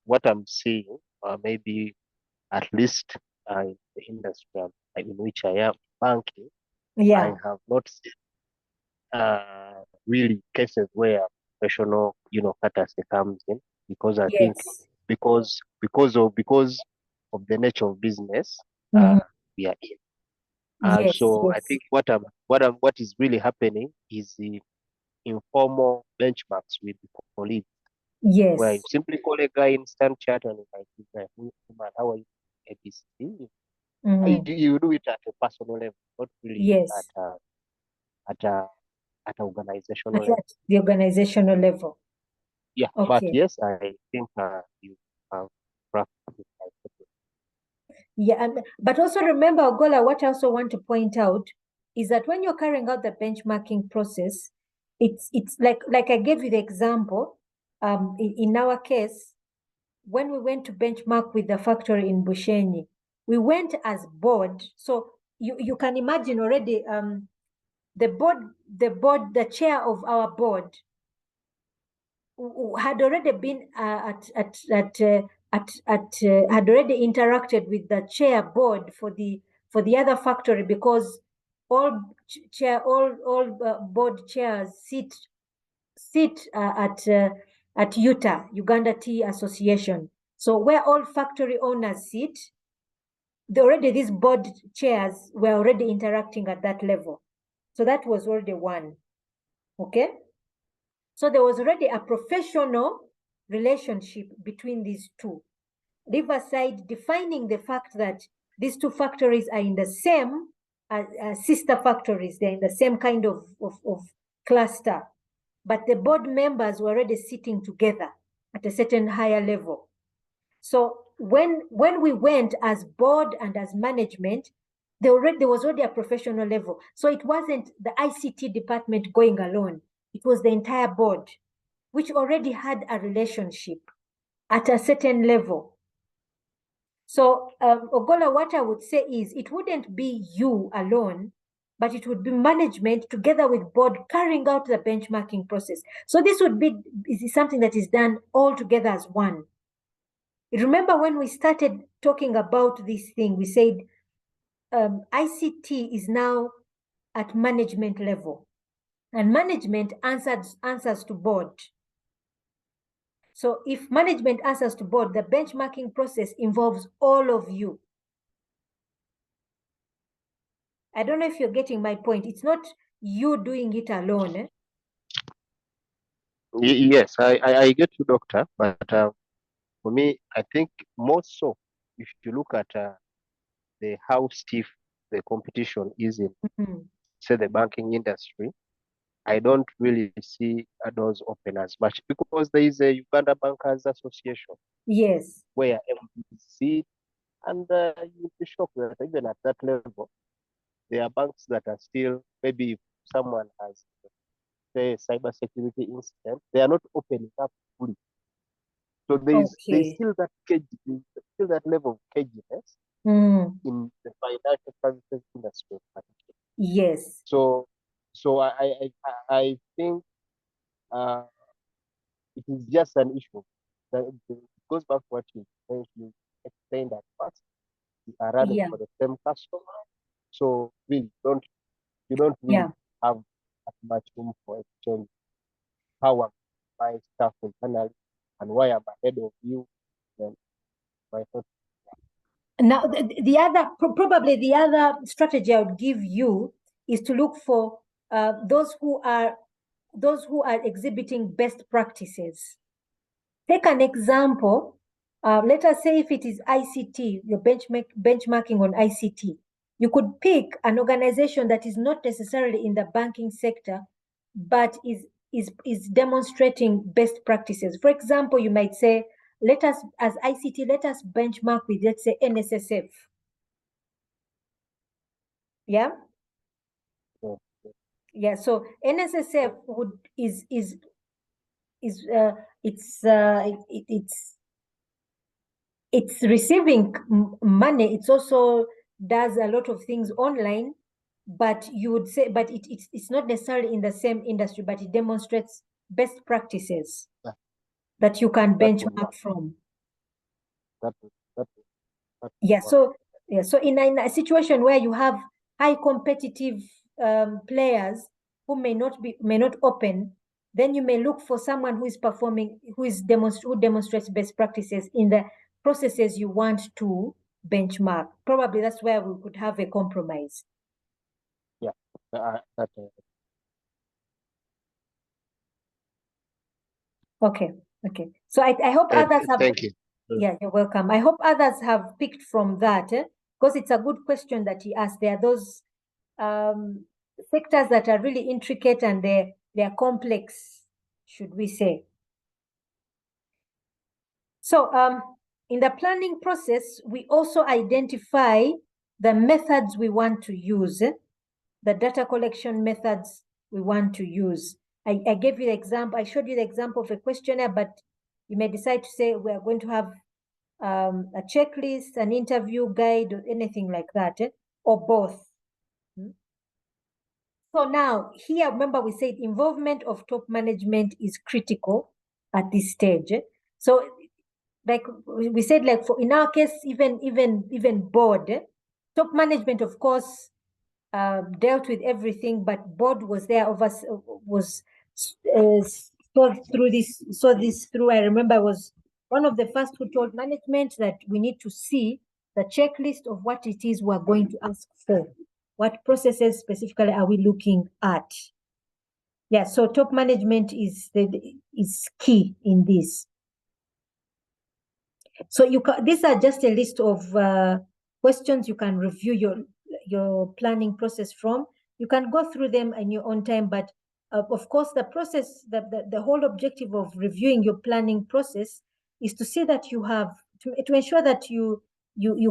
what I'm seeing, maybe at least in the industry in which I am, banking, Yeah. I have not seen really cases where professional, courtesy comes in, because I think Yes. because of the nature of business Mhm. we are in. Yes. So I Yes. think what is really happening is the informal benchmarks with colleagues, where you Yes. simply call a guy in stand chat and like, man, how are you? ABC. Mhm. You do it at a personal level, not really Yes. at a organizational At level. the organizational level. Yeah, but Okay. yes, I think you have practiced it. Yeah, but also remember, Ogola, what I also want to point out is that when you're carrying out the benchmarking process, it's like I gave you the example. In our case, when we went to benchmark with the factory in Bushenyi, we went as board. So you can imagine already the chair of our board had already been had already interacted with the chair board for the other factory, because all board chairs sit at Uganda Tea Association. So where all factory owners sit, these board chairs were already interacting at that level. So that was already one. Okay. So there was already a professional relationship between these two. Riverside defining the fact that these two factories are in the same sister factories. They're in the same kind of cluster, but the board members were already sitting together at a certain higher level. So when we went as board and as management, there was already a professional level. So it wasn't the ICT department going alone. It was the entire board, which already had a relationship at a certain level. So Ogola, what I would say is it wouldn't be you alone, but it would be management together with board carrying out the benchmarking process. So this would be something that is done all together as one. Remember when we started talking about this thing, we said ICT is now at management level, and management answers to board. So if management answers to board, the benchmarking process involves all of you. I don't know if you're getting my point. It's not you doing it alone. Eh? Yes, I get you, doctor. But for me, I think more so, if you look at the how stiff the competition is in, say, the banking industry, I don't really see doors open as much because there is a Uganda Bankers Association. Yes. Where MBC, and you'll be shocked that even at that level, there are banks that are still, maybe if someone has, say, a cybersecurity incident, they are not opening up fully. So there's still that cage, still that level of caginess in the financial services industry. Yes. So I think it is just an issue. It goes back to what you explained at first. We are running for the same customer. So really you don't really have much room for exchange. How am my staff internally and why am I ahead of you? Then my thought. Now probably the other strategy I would give you is to look for those who are exhibiting best practices. Take an example. Let us say if it is ICT, you're benchmarking on ICT. You could pick an organization that is not necessarily in the banking sector, but is demonstrating best practices. For example, you might say, let us, as ICT, let us benchmark with, let's say, NSSF. Yeah? Yeah, so NSSF it's receiving money. It's also does a lot of things online, but you would say, but it's not necessarily in the same industry, but it demonstrates best practices that you can benchmark from. So in a situation where you have high competitive players who may not open, then you may look for someone who is performing, who demonstrates best practices in the processes you want to benchmark. Probably that's where we could have a compromise. Yeah. Okay. So I hope others have. Thank you. Yeah, you're welcome. I hope others have picked from that, because it's a good question that he asked. There are those sectors that are really intricate and they're complex, should we say. So in the planning process, we also identify the methods we want to use, the data collection methods we want to use. I gave you the example, I showed you the example of a questionnaire, but you may decide to say we're going to have a checklist, an interview guide, or anything like that, or both. So now here, remember we said involvement of top management is critical at this stage. So like we said, like in our case, even board, top management, of course, dealt with everything, but board was there saw this through. I remember I was one of the first who told management that we need to see the checklist of what it is we're going to ask for. What processes specifically are we looking at? Yeah, so top management is key in this. So these are just a list of questions you can review your planning process from. You can go through them in your own time, but of course, the process, the whole objective of reviewing your planning process is to see that you have, to ensure that you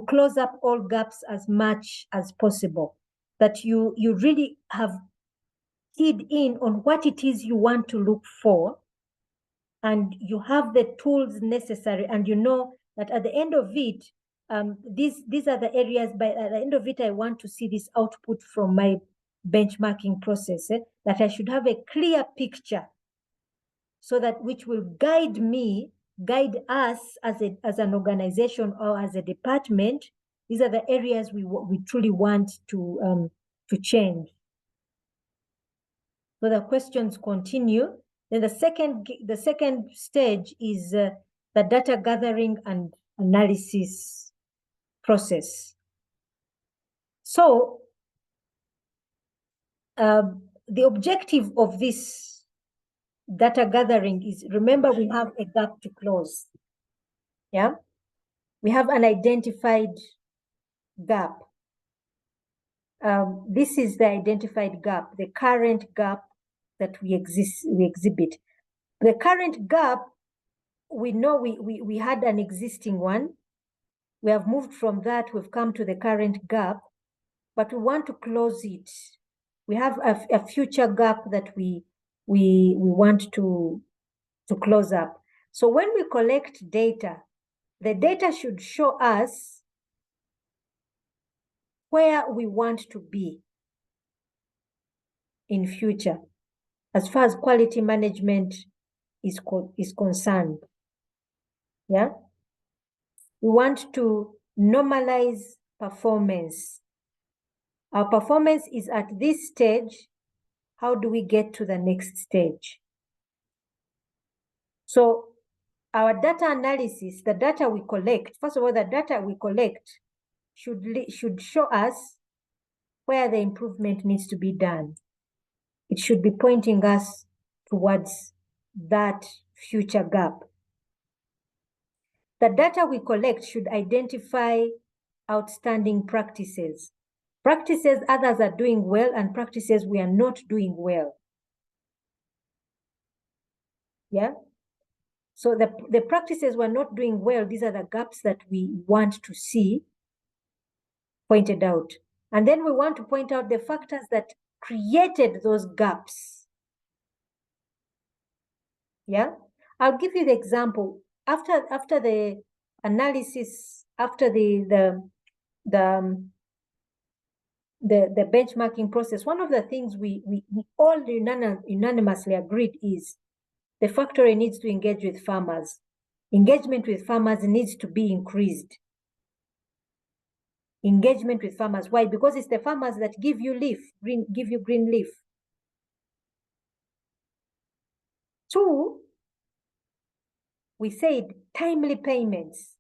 close up all gaps as much as possible, that you really have keyed in on what it is you want to look for, and you have the tools necessary, and you know that at the end of it, these are the areas, by at the end of it, I want to see this output from my benchmarking process, that I should have a clear picture, so that which will guide me, guide us as an organization or as a department. These are the areas we truly want to change. So the questions continue. Then the second stage is the data gathering and analysis process. So the objective of this data gathering is, remember, we have a gap to close. Yeah, we have an identified gap. This is the identified gap, the current gap that we exhibit. The current gap, we know we had an existing one. We have moved from that, we've come to the current gap, but we want to close it. We have a future gap that we want to close up. So when we collect data, the data should show us where we want to be in future, as far as quality management is concerned. Yeah, we want to normalize performance. Our performance is at this stage. How do we get to the next stage? So our data analysis, the data we collect, first of all, the data we collect should show us where the improvement needs to be done. It should be pointing us towards that future gap. The data we collect should identify outstanding practices. Practices others are doing well and practices we are not doing well. Yeah. So the practices we're not doing well, these are the gaps that we want to see pointed out. And then we want to point out the factors that created those gaps. Yeah. I'll give you the example. After the analysis, after the benchmarking process, one of the things we all unanimously agreed is the factory needs to engage with farmers. Engagement with farmers needs to be increased. Engagement with farmers. Why? Because it's the farmers that give you green leaf. 2, we said timely payments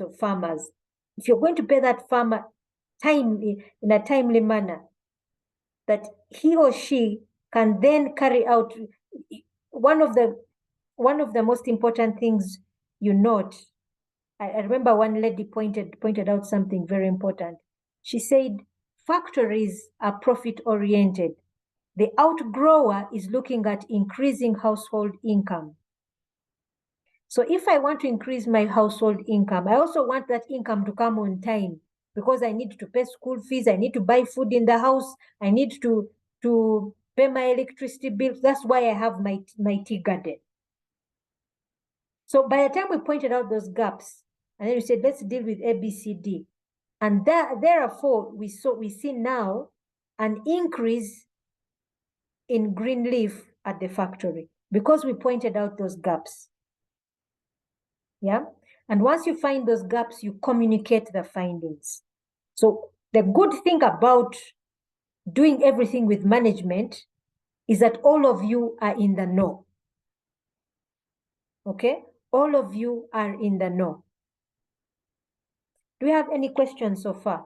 of farmers. If you're going to pay that farmer in a timely manner, that he or she can then carry out one of the most important things you note. I remember one lady pointed out something very important. She said, factories are profit-oriented. The outgrower is looking at increasing household income. So if I want to increase my household income, I also want that income to come on time, because I need to pay school fees, I need to buy food in the house, I need to pay my electricity bills. That's why I have my tea garden. So by the time we pointed out those gaps, and then we said, let's deal with A, B, C, D. And therefore, we see now an increase in green leaf at the factory, because we pointed out those gaps. Yeah. And once you find those gaps, you communicate the findings. So the good thing about doing everything with management is that all of you are in the know. Okay? All of you are in the know. Do you have any questions so far?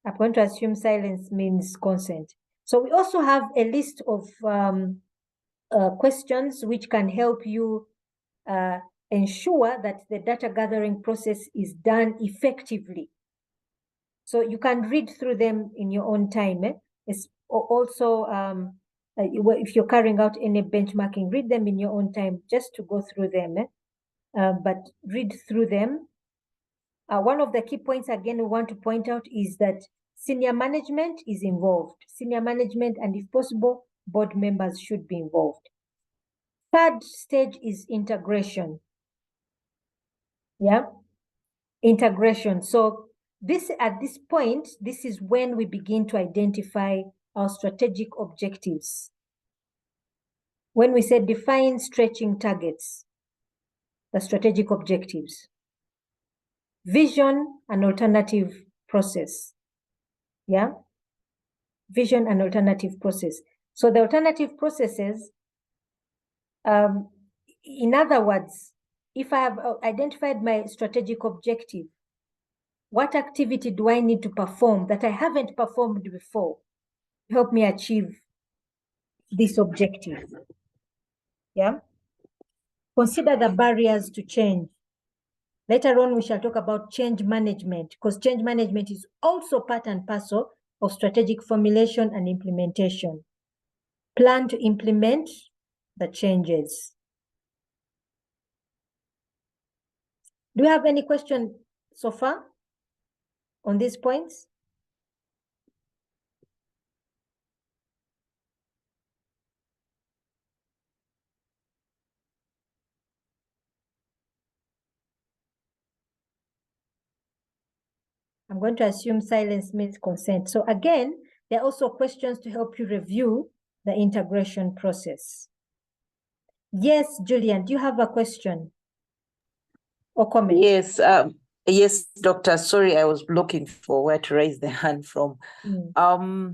I'm going to assume silence means consent. So we also have a list of questions which can help you ensure that the data gathering process is done effectively. So you can read through them in your own time. It's also, if you're carrying out any benchmarking, read them in your own time just to go through them. But read through them. One of the key points, again, we want to point out is that senior management is involved. Senior management and, if possible, board members should be involved. Third stage is integration. Yeah, integration. So at this point, this is when we begin to identify our strategic objectives. When we say define stretching targets, the strategic objectives, vision and alternative process. Yeah, vision and alternative process. So the alternative processes, in other words, if I have identified my strategic objective, what activity do I need to perform that I haven't performed before to help me achieve this objective? Yeah. Consider the barriers to change. Later on, we shall talk about change management, because change management is also part and parcel of strategic formulation and implementation. Plan to implement the changes. Do you have any question so far on these points? I'm going to assume silence means consent. So again, there are also questions to help you review the integration process. Yes, Julian, do you have a question or comment? Yes, yes, Doctor. Sorry, I was looking for where to raise the hand from. I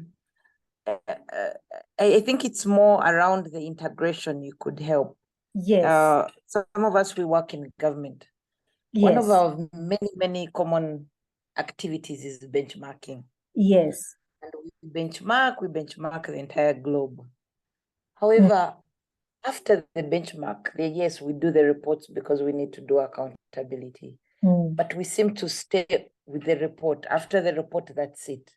think it's more around the integration you could help. Yes. Some of us, we work in government. Yes. One of our many common activities is benchmarking. Yes. And we benchmark the entire globe. However, after the benchmark, yes, we do the reports because we need to do accountability. But we seem to stay with the report. After the report, that's it.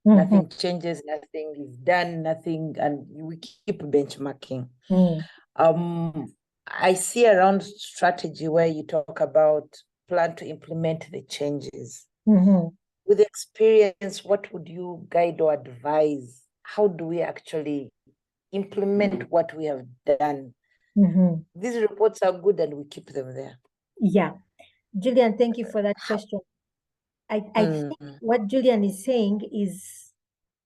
Nothing changes, nothing is done, nothing, and we keep benchmarking. I see around strategy where you talk about plan to implement the changes. With experience, what would you guide or advise? How do we actually implement what we have done? These reports are good and we keep them there. Yeah. Julian, thank you for that question. I think what Julian is saying is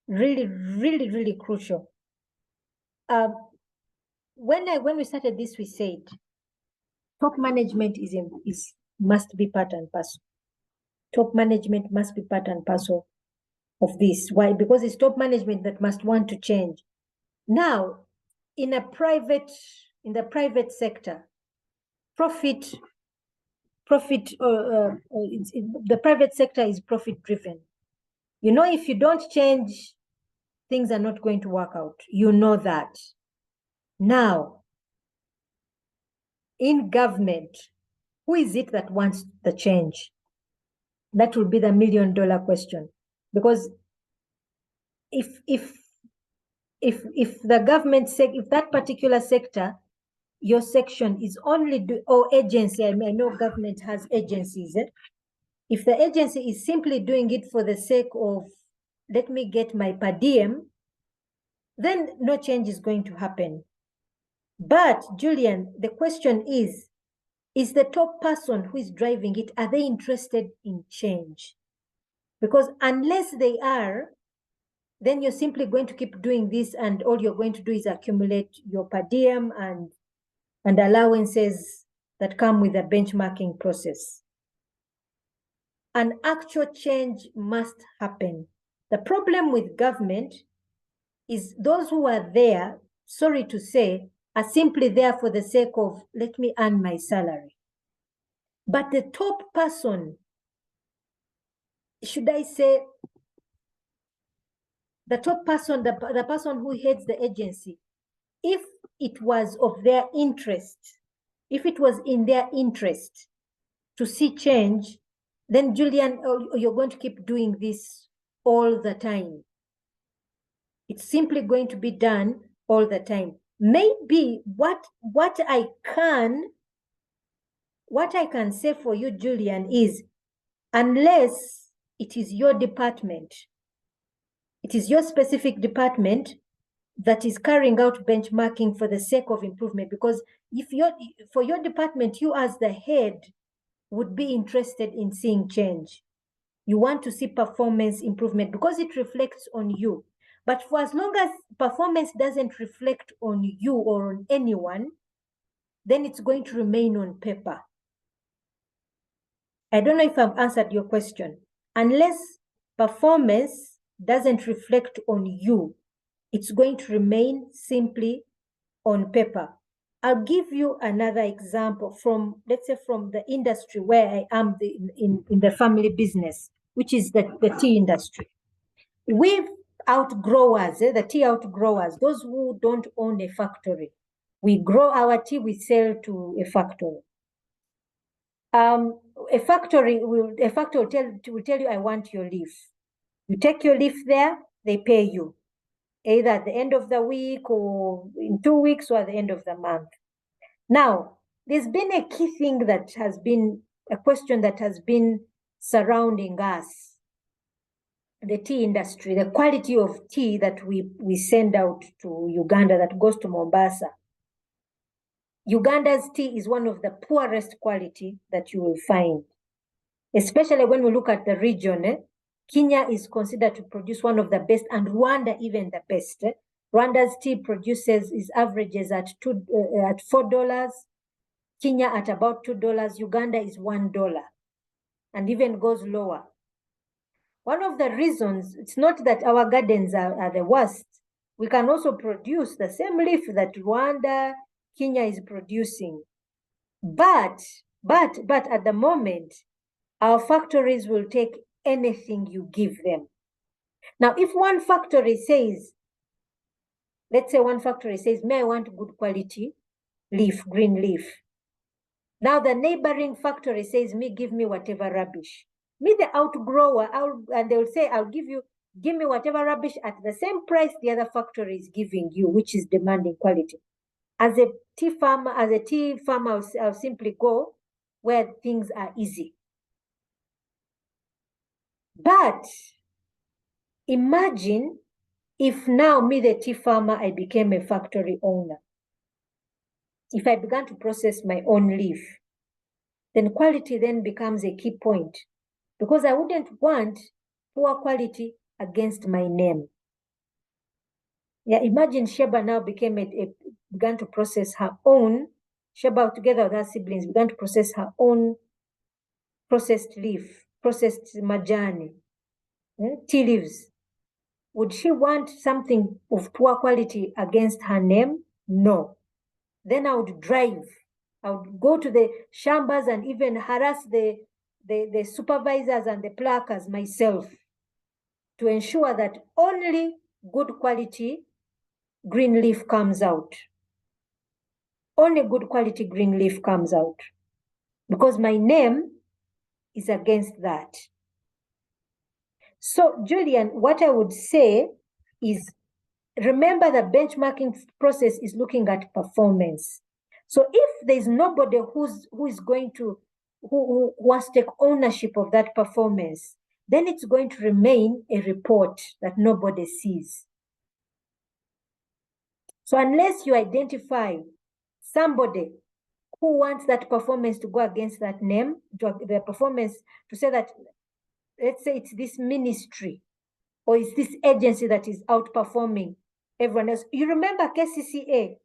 really crucial. When we started this, we said top management must be part and parcel. Top management must be part and parcel of this. Why? Because it's top management that must want to change. Now, in the private sector, the private sector is profit driven. You know, if you don't change, things are not going to work out. You know that. Now, in government, who is it that wants the change? That will be the $1 million question. Because if the government if that particular sector, your section is only or agency, I know government has agencies. If the agency is simply doing it for the sake of, let me get my per diem, then no change is going to happen. But Julian, the question is the top person who is driving it, are they interested in change? Because unless they are, then you're simply going to keep doing this, and all you're going to do is accumulate your per diem and allowances that come with the benchmarking process. An actual change must happen. The problem with government is those who are there, sorry to say, are simply there for the sake of, let me earn my salary. But the top person, should I say, the top person, the person who heads the agency, if it was of their interest, if it was in their interest to see change, then Julian, you're going to keep doing this all the time. It's simply going to be done all the time. Maybe what I can say for you, Julian, is unless it is your department, it is your specific department that is carrying out benchmarking for the sake of improvement, because for your department, you as the head would be interested in seeing change. You want to see performance improvement because it reflects on you. But for as long as performance doesn't reflect on you or on anyone, then it's going to remain on paper. I don't know if I've answered your question. Unless performance doesn't reflect on you, it's going to remain simply on paper. I'll give you another example from, let's say, from the industry where I am in the family business, which is the tea industry. We outgrowers, the tea outgrowers, those who don't own a factory, we grow our tea, we sell to a factory. A factory will tell you, I want your leaf. You take your leaf there, they pay you, either at the end of the week or in 2 weeks or at the end of the month. Now, there's been a key thing that has been a question that has been surrounding us, the tea industry, the quality of tea that we send out to Uganda, that goes to Mombasa. Uganda's tea is one of the poorest quality that you will find, especially when we look at the region. Kenya is considered to produce one of the best, and Rwanda even the best. Rwanda's tea averages at $4, Kenya at about $2, Uganda is $1, and even goes lower. One of the reasons, it's not that our gardens are the worst. We can also produce the same leaf that Rwanda, Kenya is producing. But at the moment, our factories will take anything you give them. Now, if one factory says, let's say one factory says, may I want good quality leaf, green leaf. Now the neighboring factory says, give me whatever rubbish. Me, the outgrower, and they'll say, give me whatever rubbish at the same price the other factory is giving you, which is demanding quality. As a tea farmer, I'll simply go where things are easy. But imagine if now me, the tea farmer, I became a factory owner. If I began to process my own leaf, then quality then becomes a key point, because I wouldn't want poor quality against my name. Yeah, imagine Sheba now began to process her own, Sheba together with her siblings began to process her own processed leaf, processed majani, tea leaves. Would she want something of poor quality against her name? No. Then I would drive. I would go to the shambas and even harass the supervisors and the pluckers myself to ensure that only good quality green leaf comes out. Only good quality green leaf comes out, because my name is against that. So, Julian, what I would say is, remember the benchmarking process is looking at performance. So if there's nobody who wants to take ownership of that performance, then it's going to remain a report that nobody sees. So unless you identify somebody who wants that performance to go against that name, the performance to say that, let's say it's this ministry or it's this agency that is outperforming everyone else. You remember KCCA?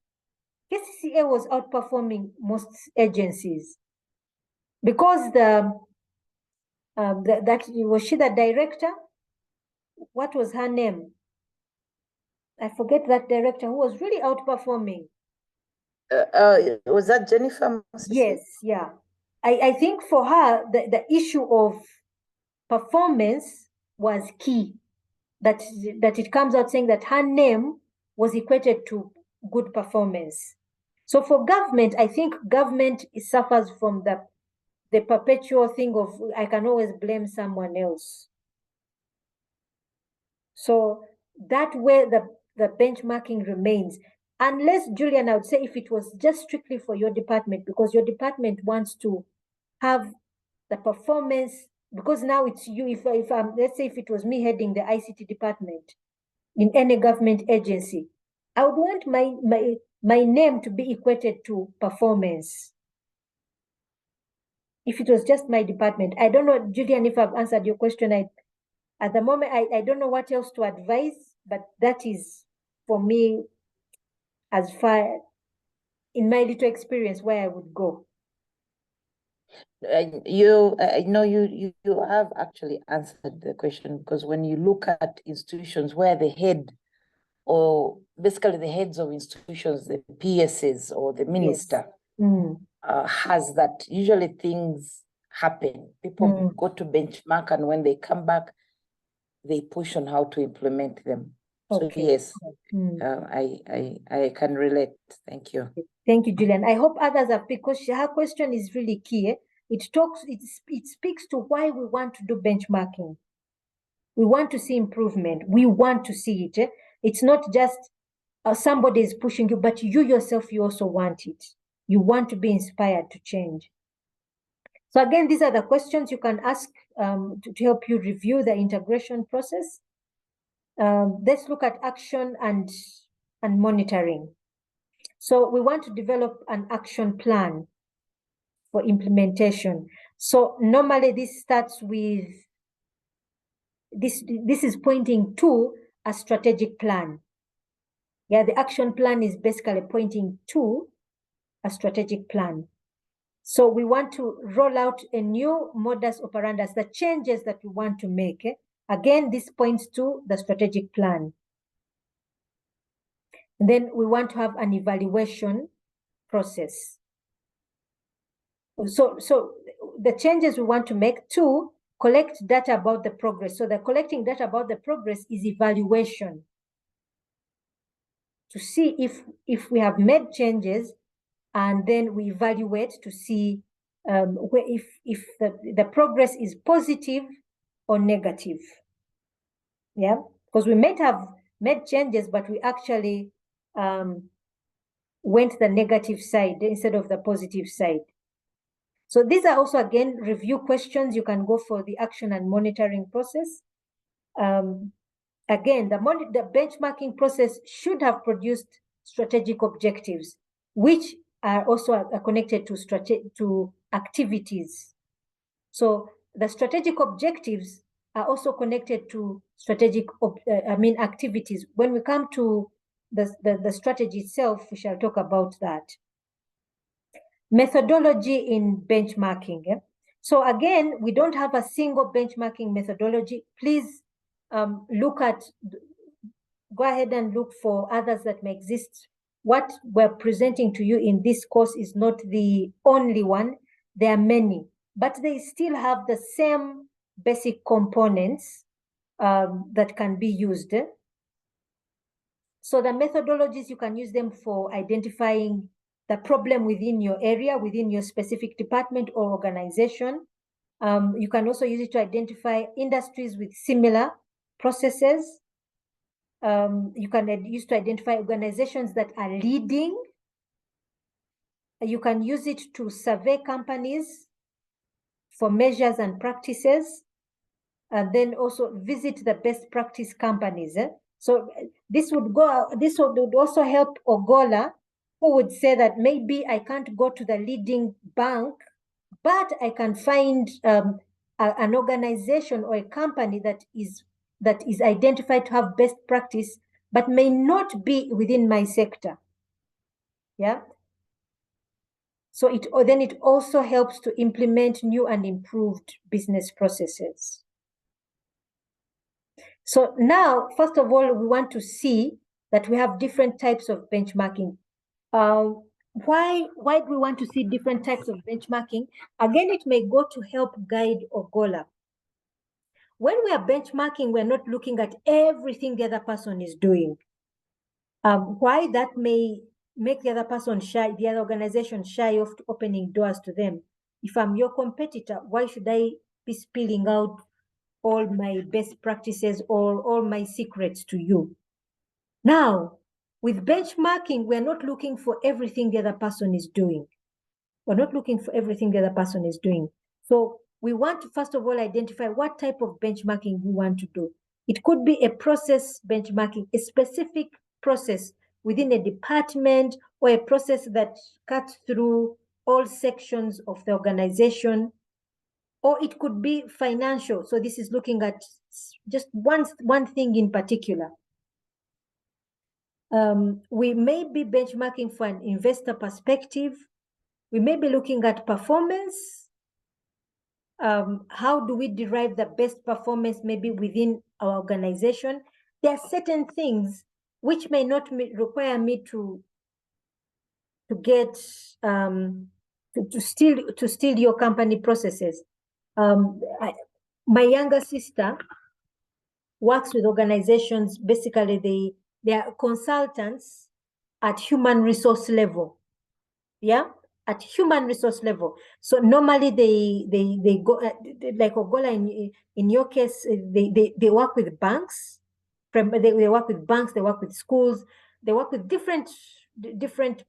KCCA was outperforming most agencies because was she the director? What was her name? I forget that director who was really outperforming. Was that Jennifer? Yes, yeah. I think for her, the issue of performance was key. that it comes out saying that her name was equated to good performance. So for government, I think government suffers from the perpetual thing of I can always blame someone else. So that way the benchmarking remains. Unless, Julian, I would say if it was just strictly for your department, because your department wants to have the performance, because now it's you, if let's say if it was me heading the ICT department in any government agency, I would want my name to be equated to performance. If it was just my department. I don't know, Julian, if I've answered your question. At the moment, I don't know what else to advise, but that is, for me, as far in my little experience, where I would go. I know you have actually answered the question, because when you look at institutions where the head, or basically the heads of institutions, the PSs or the minister, has that, usually things happen. People go to benchmark, and when they come back, they push on how to implement them. So yes, I can relate. Thank you. Thank you, Julian. I hope others have, because her question is really key. It speaks to why we want to do benchmarking. We want to see improvement. We want to see it. It's not just somebody is pushing you, but you yourself, you also want it. You want to be inspired to change. So again, these are the questions you can ask to help you review the integration process. Let's look at action and monitoring. So we want to develop an action plan for implementation. So normally this starts with, this is pointing to a strategic plan. Yeah, the action plan is basically pointing to a strategic plan. So we want to roll out a new modus operandi, the changes that we want to make. Again, this points to the strategic plan. And then we want to have an evaluation process. So the changes we want to make: to collect data about the progress. So the collecting data about the progress is evaluation, to see if we have made changes, and then we evaluate to see if the progress is positive or negative. Yeah, because we might have made changes, but we actually went the negative side instead of the positive side. So these are also, again, review questions you can go for the action and monitoring process. Again, the benchmarking process should have produced strategic objectives, which are also connected to activities. So the strategic objectives are also connected to strategic activities. When we come to the strategy itself, we shall talk about that. Methodology in benchmarking. So again, we don't have a single benchmarking methodology. Please go ahead and look for others that may exist. What we're presenting to you in this course is not the only one. There are many, but they still have the same basic components that can be used. So the methodologies, you can use them for identifying the problem within your area, within your specific department or organization. You can also use it to identify industries with similar processes. You can use to identify organizations that are leading. You can use it to survey companies for measures and practices, and then also visit the best practice companies. So this would also help Ogola, who would say that maybe I can't go to the leading bank, but I can find an organization or a company that is identified to have best practice, but may not be within my sector. Yeah. So then it also helps to implement new and improved business processes. So now, first of all, we want to see that we have different types of benchmarking. Why do we want to see different types of benchmarking? Again, it may go to help guide Ogola. when we are benchmarking, we're not looking at everything the other person is doing. Why that may make the other person shy, the other organization shy of opening doors to them. If I'm your competitor, why should I be spilling out all my best practices or all my secrets to you? Now, with benchmarking, we're not looking for everything the other person is doing. We're not looking for everything the other person is doing. So we want to, first of all, identify what type of benchmarking we want to do. It could be a process benchmarking, a specific process within a department, or a process that cuts through all sections of the organization, or it could be financial. So this is looking at just one thing in particular. We may be benchmarking for an investor perspective. We may be looking at performance. How do we derive the best performance maybe within our organization? There are certain things which may not require me to get to steal your company processes. My younger sister works with organizations. Basically, they are consultants at human resource level. Yeah, at human resource level. So normally they go like Ogola in your case, they work with banks. They work with banks. They work with schools. They work with different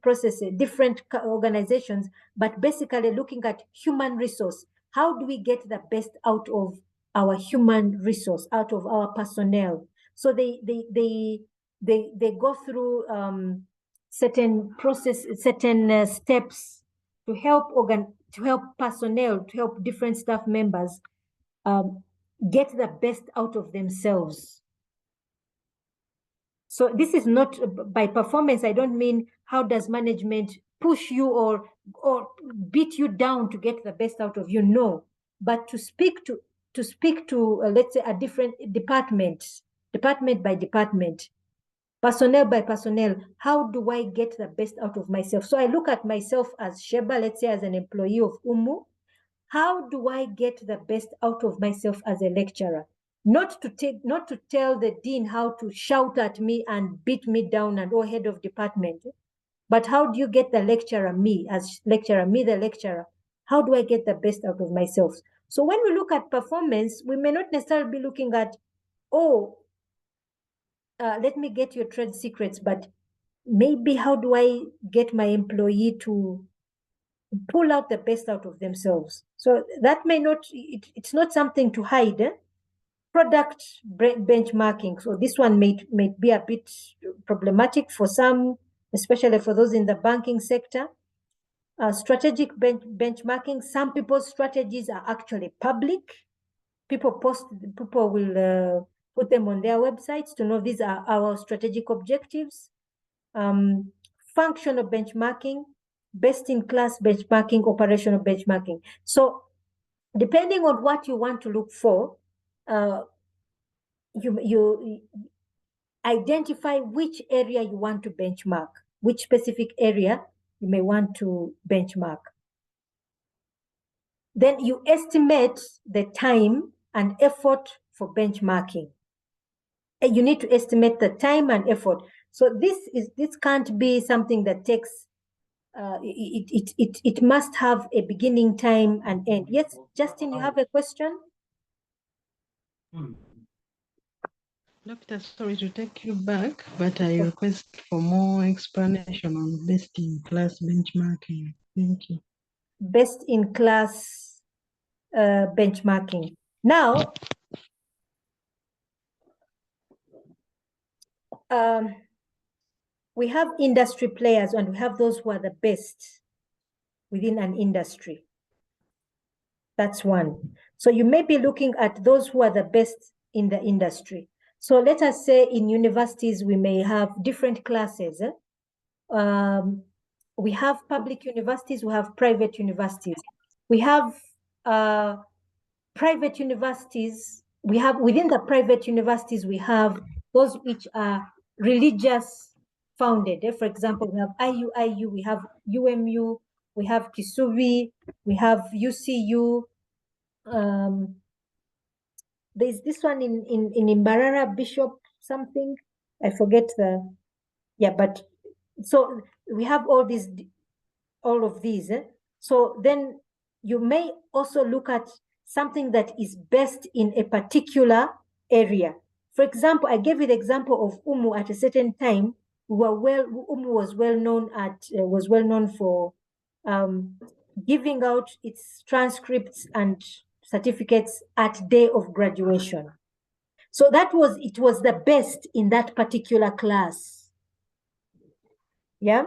processes, different organizations. But basically, looking at human resource. How do we get the best out of our human resource, out of our personnel? So they go through certain steps to help personnel, to help different staff members get the best out of themselves. So this is not by performance. I don't mean how does management push you or beat you down to get the best out of you. No, but to speak to let's say a different department by department, personnel by personnel. How do I get the best out of myself? So I look at myself as Sheba, let's say as an employee of UMU. How do I get the best out of myself as a lecturer? Not to tell the dean how to shout at me and beat me down and head of department, but how do you get the lecturer, me as lecturer, me the lecturer? How do I get the best out of myself? So when we look at performance, we may not necessarily be looking at, let me get your trade secrets, but maybe how do I get my employee to pull out the best out of themselves? So that may not, it's not something to hide. Product benchmarking. So this one may be a bit problematic for some, especially for those in the banking sector. Strategic benchmarking. Some people's strategies are actually public. People will put them on their websites to know these are our strategic objectives. Functional benchmarking, best-in-class benchmarking, operational benchmarking. So depending on what you want to look for, you identify which area you want to benchmark, which specific area you may want to benchmark. Then you estimate the time and effort for benchmarking. And you need to estimate the time and effort. So this can't be something that takes, it must have a beginning, time, and end. Yes, Justin, you have a question? Doctor, sorry to take you back, but I request for more explanation on best-in-class benchmarking. Thank you. Best-in-class benchmarking. Now, we have industry players and we have those who are the best within an industry. That's one. So you may be looking at those who are the best in the industry. So let us say in universities, we may have different classes. We have public universities, we have private universities. We have private universities. We have within the private universities, we have those which are religious founded. For example, we have IUIU, we have UMU, we have Kisuvi, we have UCU, there's this one in Imbarara Bishop something. I forget the, yeah, but so we have all of these. So then you may also look at something that is best in a particular area. For example, I gave you the example of Umu at a certain time. Umu was well known for giving out its transcripts and certificates at day of graduation. So it was the best in that particular class. Yeah,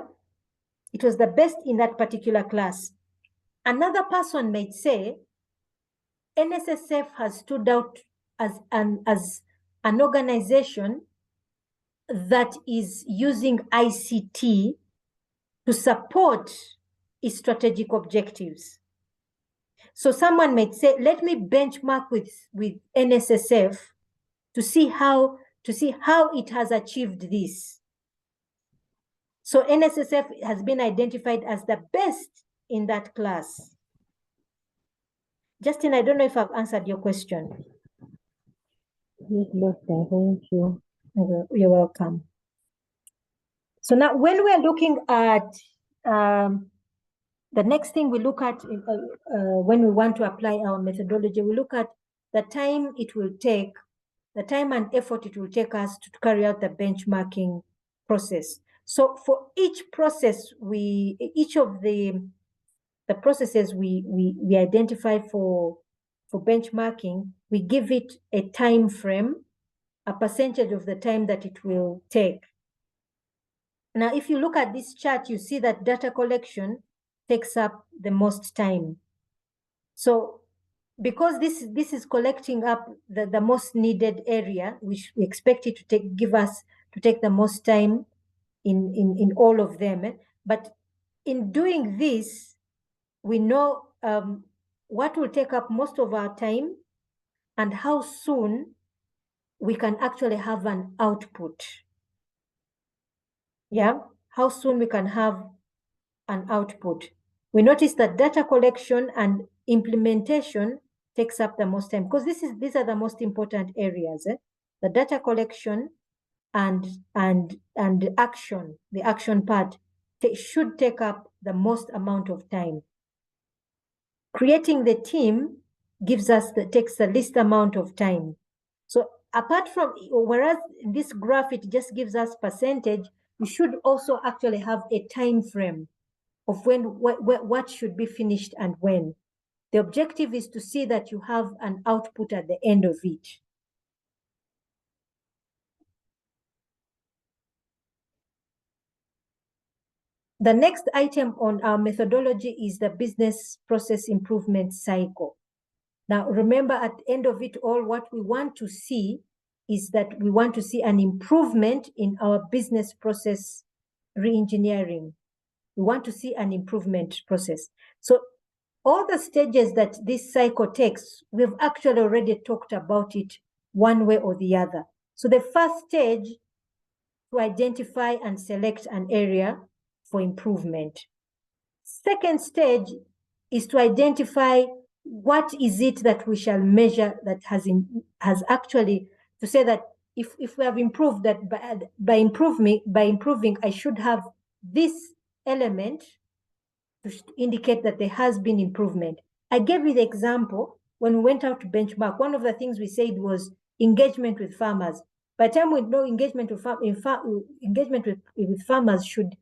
it was the best in that particular class. Another person might say, NSSF has stood out as an organization that is using ICT to support its strategic objectives. So someone might say, let me benchmark with NSSF to see how it has achieved this. So NSSF has been identified as the best in that class. Justin, I don't know if I've answered your question. Yes, doctor, thank you. You're welcome. So now when we're looking at the next thing we look at when we want to apply our methodology, we look at the time it will take, the time and effort it will take us to carry out the benchmarking process. So for each process, each of the processes we identify for benchmarking, we give it a time frame, a percentage of the time that it will take. Now, if you look at this chart, you see that data collection takes up the most time. So because this is collecting up the most needed area, which we expect it to take the most time in all of them. But in doing this, we know what will take up most of our time and how soon we can actually have an output. Yeah, how soon we can have an output. We notice that data collection and implementation takes up the most time because these are the most important areas. The data collection and action, the action part should take up the most amount of time. Creating the team takes the least amount of time. So apart from, whereas in this graph, it just gives us percentage, we should also actually have a time frame of what should be finished and when. The objective is to see that you have an output at the end of it. The next item on our methodology is the business process improvement cycle. Now, remember, at the end of it all, what we want to see is that we want to see an improvement in our business process re-engineering. We want to see an improvement process. So all the stages that this cycle takes, we've actually already talked about it one way or the other. So the first stage, to identify and select an area for improvement. Second stage is to identify what is it that we shall measure that has actually, to say that if we have improved, that by improving, I should have this element to indicate that there has been improvement. I gave you the example when we went out to benchmark. One of the things we said was engagement with farmers. By the time we know engagement with farmers should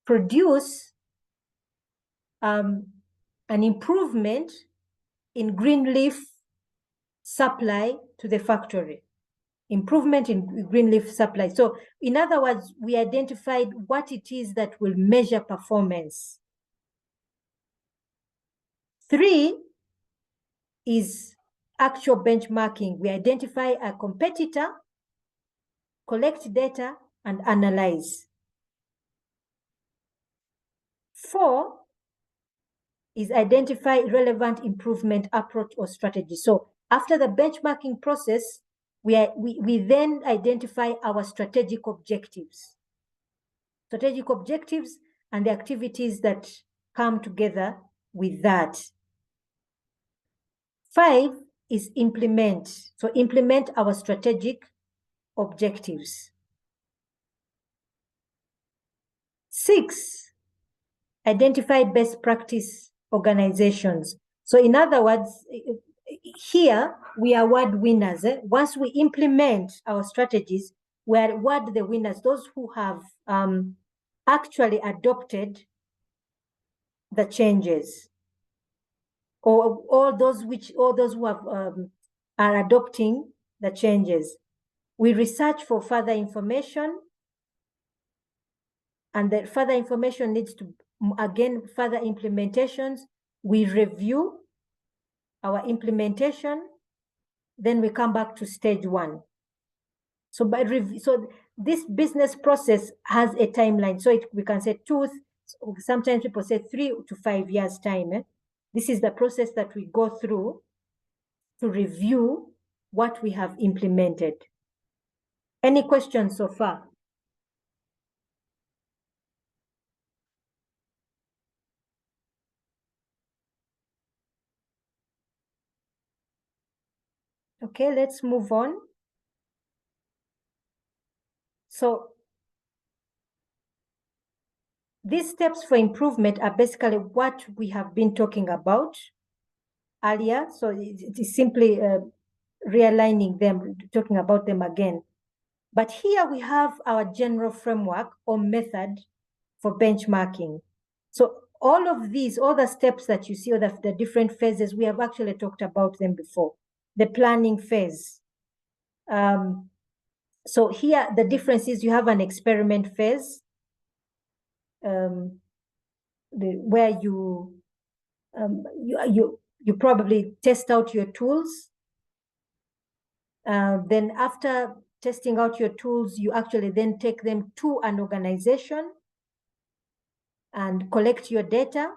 produce an improvement in green leaf supply to the factory. Improvement in green leaf supply. So in other words, we identified what it is that will measure performance. 3 is actual benchmarking. We identify a competitor, collect data, and analyze. 4 is identify relevant improvement approach or strategy. So after the benchmarking process, we then identify our strategic objectives. Strategic objectives and the activities that come together with that. 5 is implement. So implement our strategic objectives. 6, identify best practice organizations. So in other words, here we award winners. Once we implement our strategies, we award the winners, those who have actually adopted the changes, or all those who have are adopting the changes. We research for further information, and the further information needs to, again, further implementations. We review our implementation, then we come back to stage 1. So so this business process has a timeline. So we can say 2, sometimes people say 3 to 5 years time. This is the process that we go through to review what we have implemented. Any questions so far? Okay, let's move on. So these steps for improvement are basically what we have been talking about earlier. So it is simply realigning them, talking about them again. But here we have our general framework or method for benchmarking. So all of these, all the steps that you see, or the different phases, we have actually talked about them before. The planning phase. So here the difference is you have an experiment phase, where you probably test out your tools. Then after testing out your tools, you actually then take them to an organization and collect your data.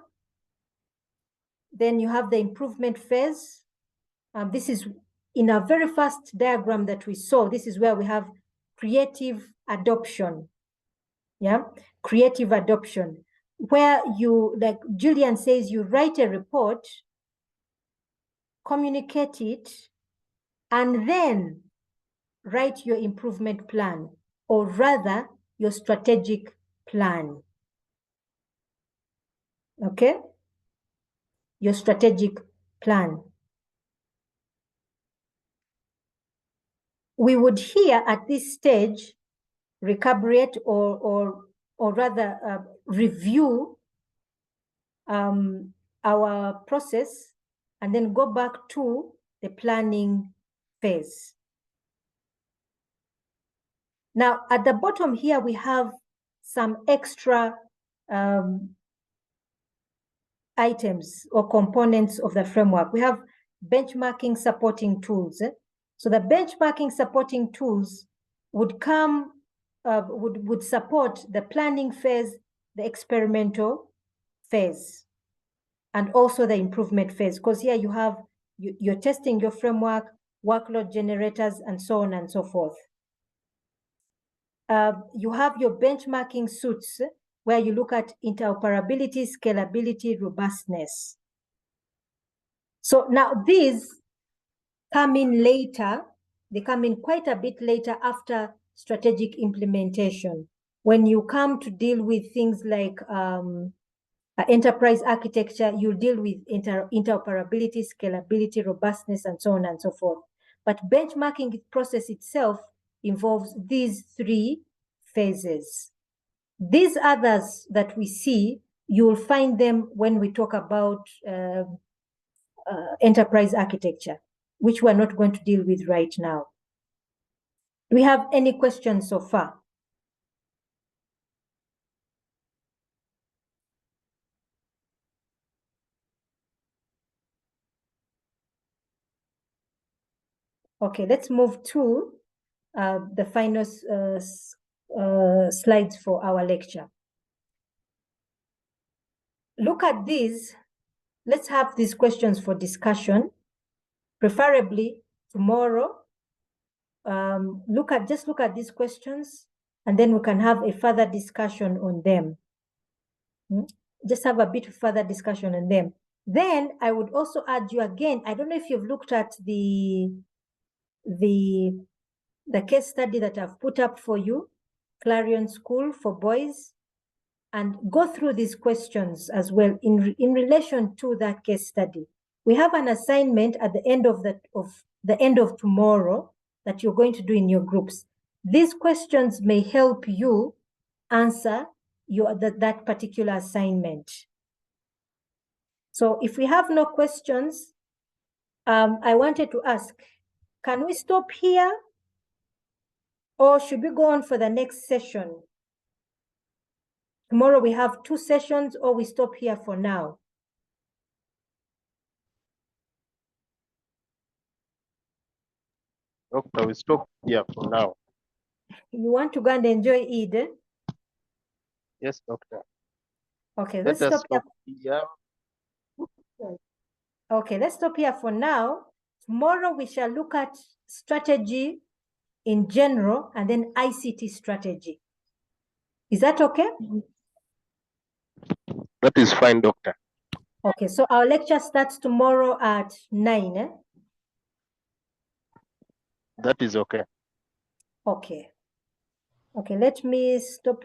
Then you have the improvement phase. This is in a very first diagram that we saw. This is where we have creative adoption. Yeah, creative adoption, where you, like Julian says, you write a report, communicate it, and then write your improvement plan, or rather your strategic plan. Okay? Your strategic plan. We would here at this stage recalibrate or rather review our process, and then go back to the planning phase. Now, at the bottom here, we have some extra items or components of the framework. We have benchmarking supporting tools. So the benchmarking supporting tools would come, would support the planning phase, the experimental phase, and also the improvement phase, because here you have, you're testing your framework, workload generators, and so on and so forth. You have your benchmarking suits, where you look at interoperability, scalability, robustness. So now these come in later. They come in quite a bit later after strategic implementation. When you come to deal with things like enterprise architecture, you deal with interoperability, scalability, robustness, and so on and so forth. But benchmarking process itself involves these 3 phases. These others that we see, you'll find them when we talk about enterprise architecture, which we're not going to deal with right now. Do we have any questions so far? Okay, let's move to the final slides for our lecture. Look at these. Let's have these questions for discussion, preferably tomorrow. Just look at these questions, and then we can have a further discussion on them. Just have a bit of further discussion on them. Then I would also add you again, I don't know if you've looked at the case study that I've put up for you, Clarion School for Boys, and go through these questions as well in relation to that case study. We have an assignment at the end of the end of tomorrow that you're going to do in your groups. These questions may help you answer that particular assignment. So if we have no questions, I wanted to ask, can we stop here or should we go on for the next session? Tomorrow we have 2 sessions, or we stop here for now? Doctor, we stop here for now. You want to go and enjoy Eid? Eh? Yes, doctor. Okay, Let let's us stop here. here. Okay, let's stop here for now. Tomorrow we shall look at strategy in general and then ICT strategy. Is that okay? That is fine, doctor. Okay, so our lecture starts tomorrow at 9. Eh? That is okay. Okay. Okay, let me stop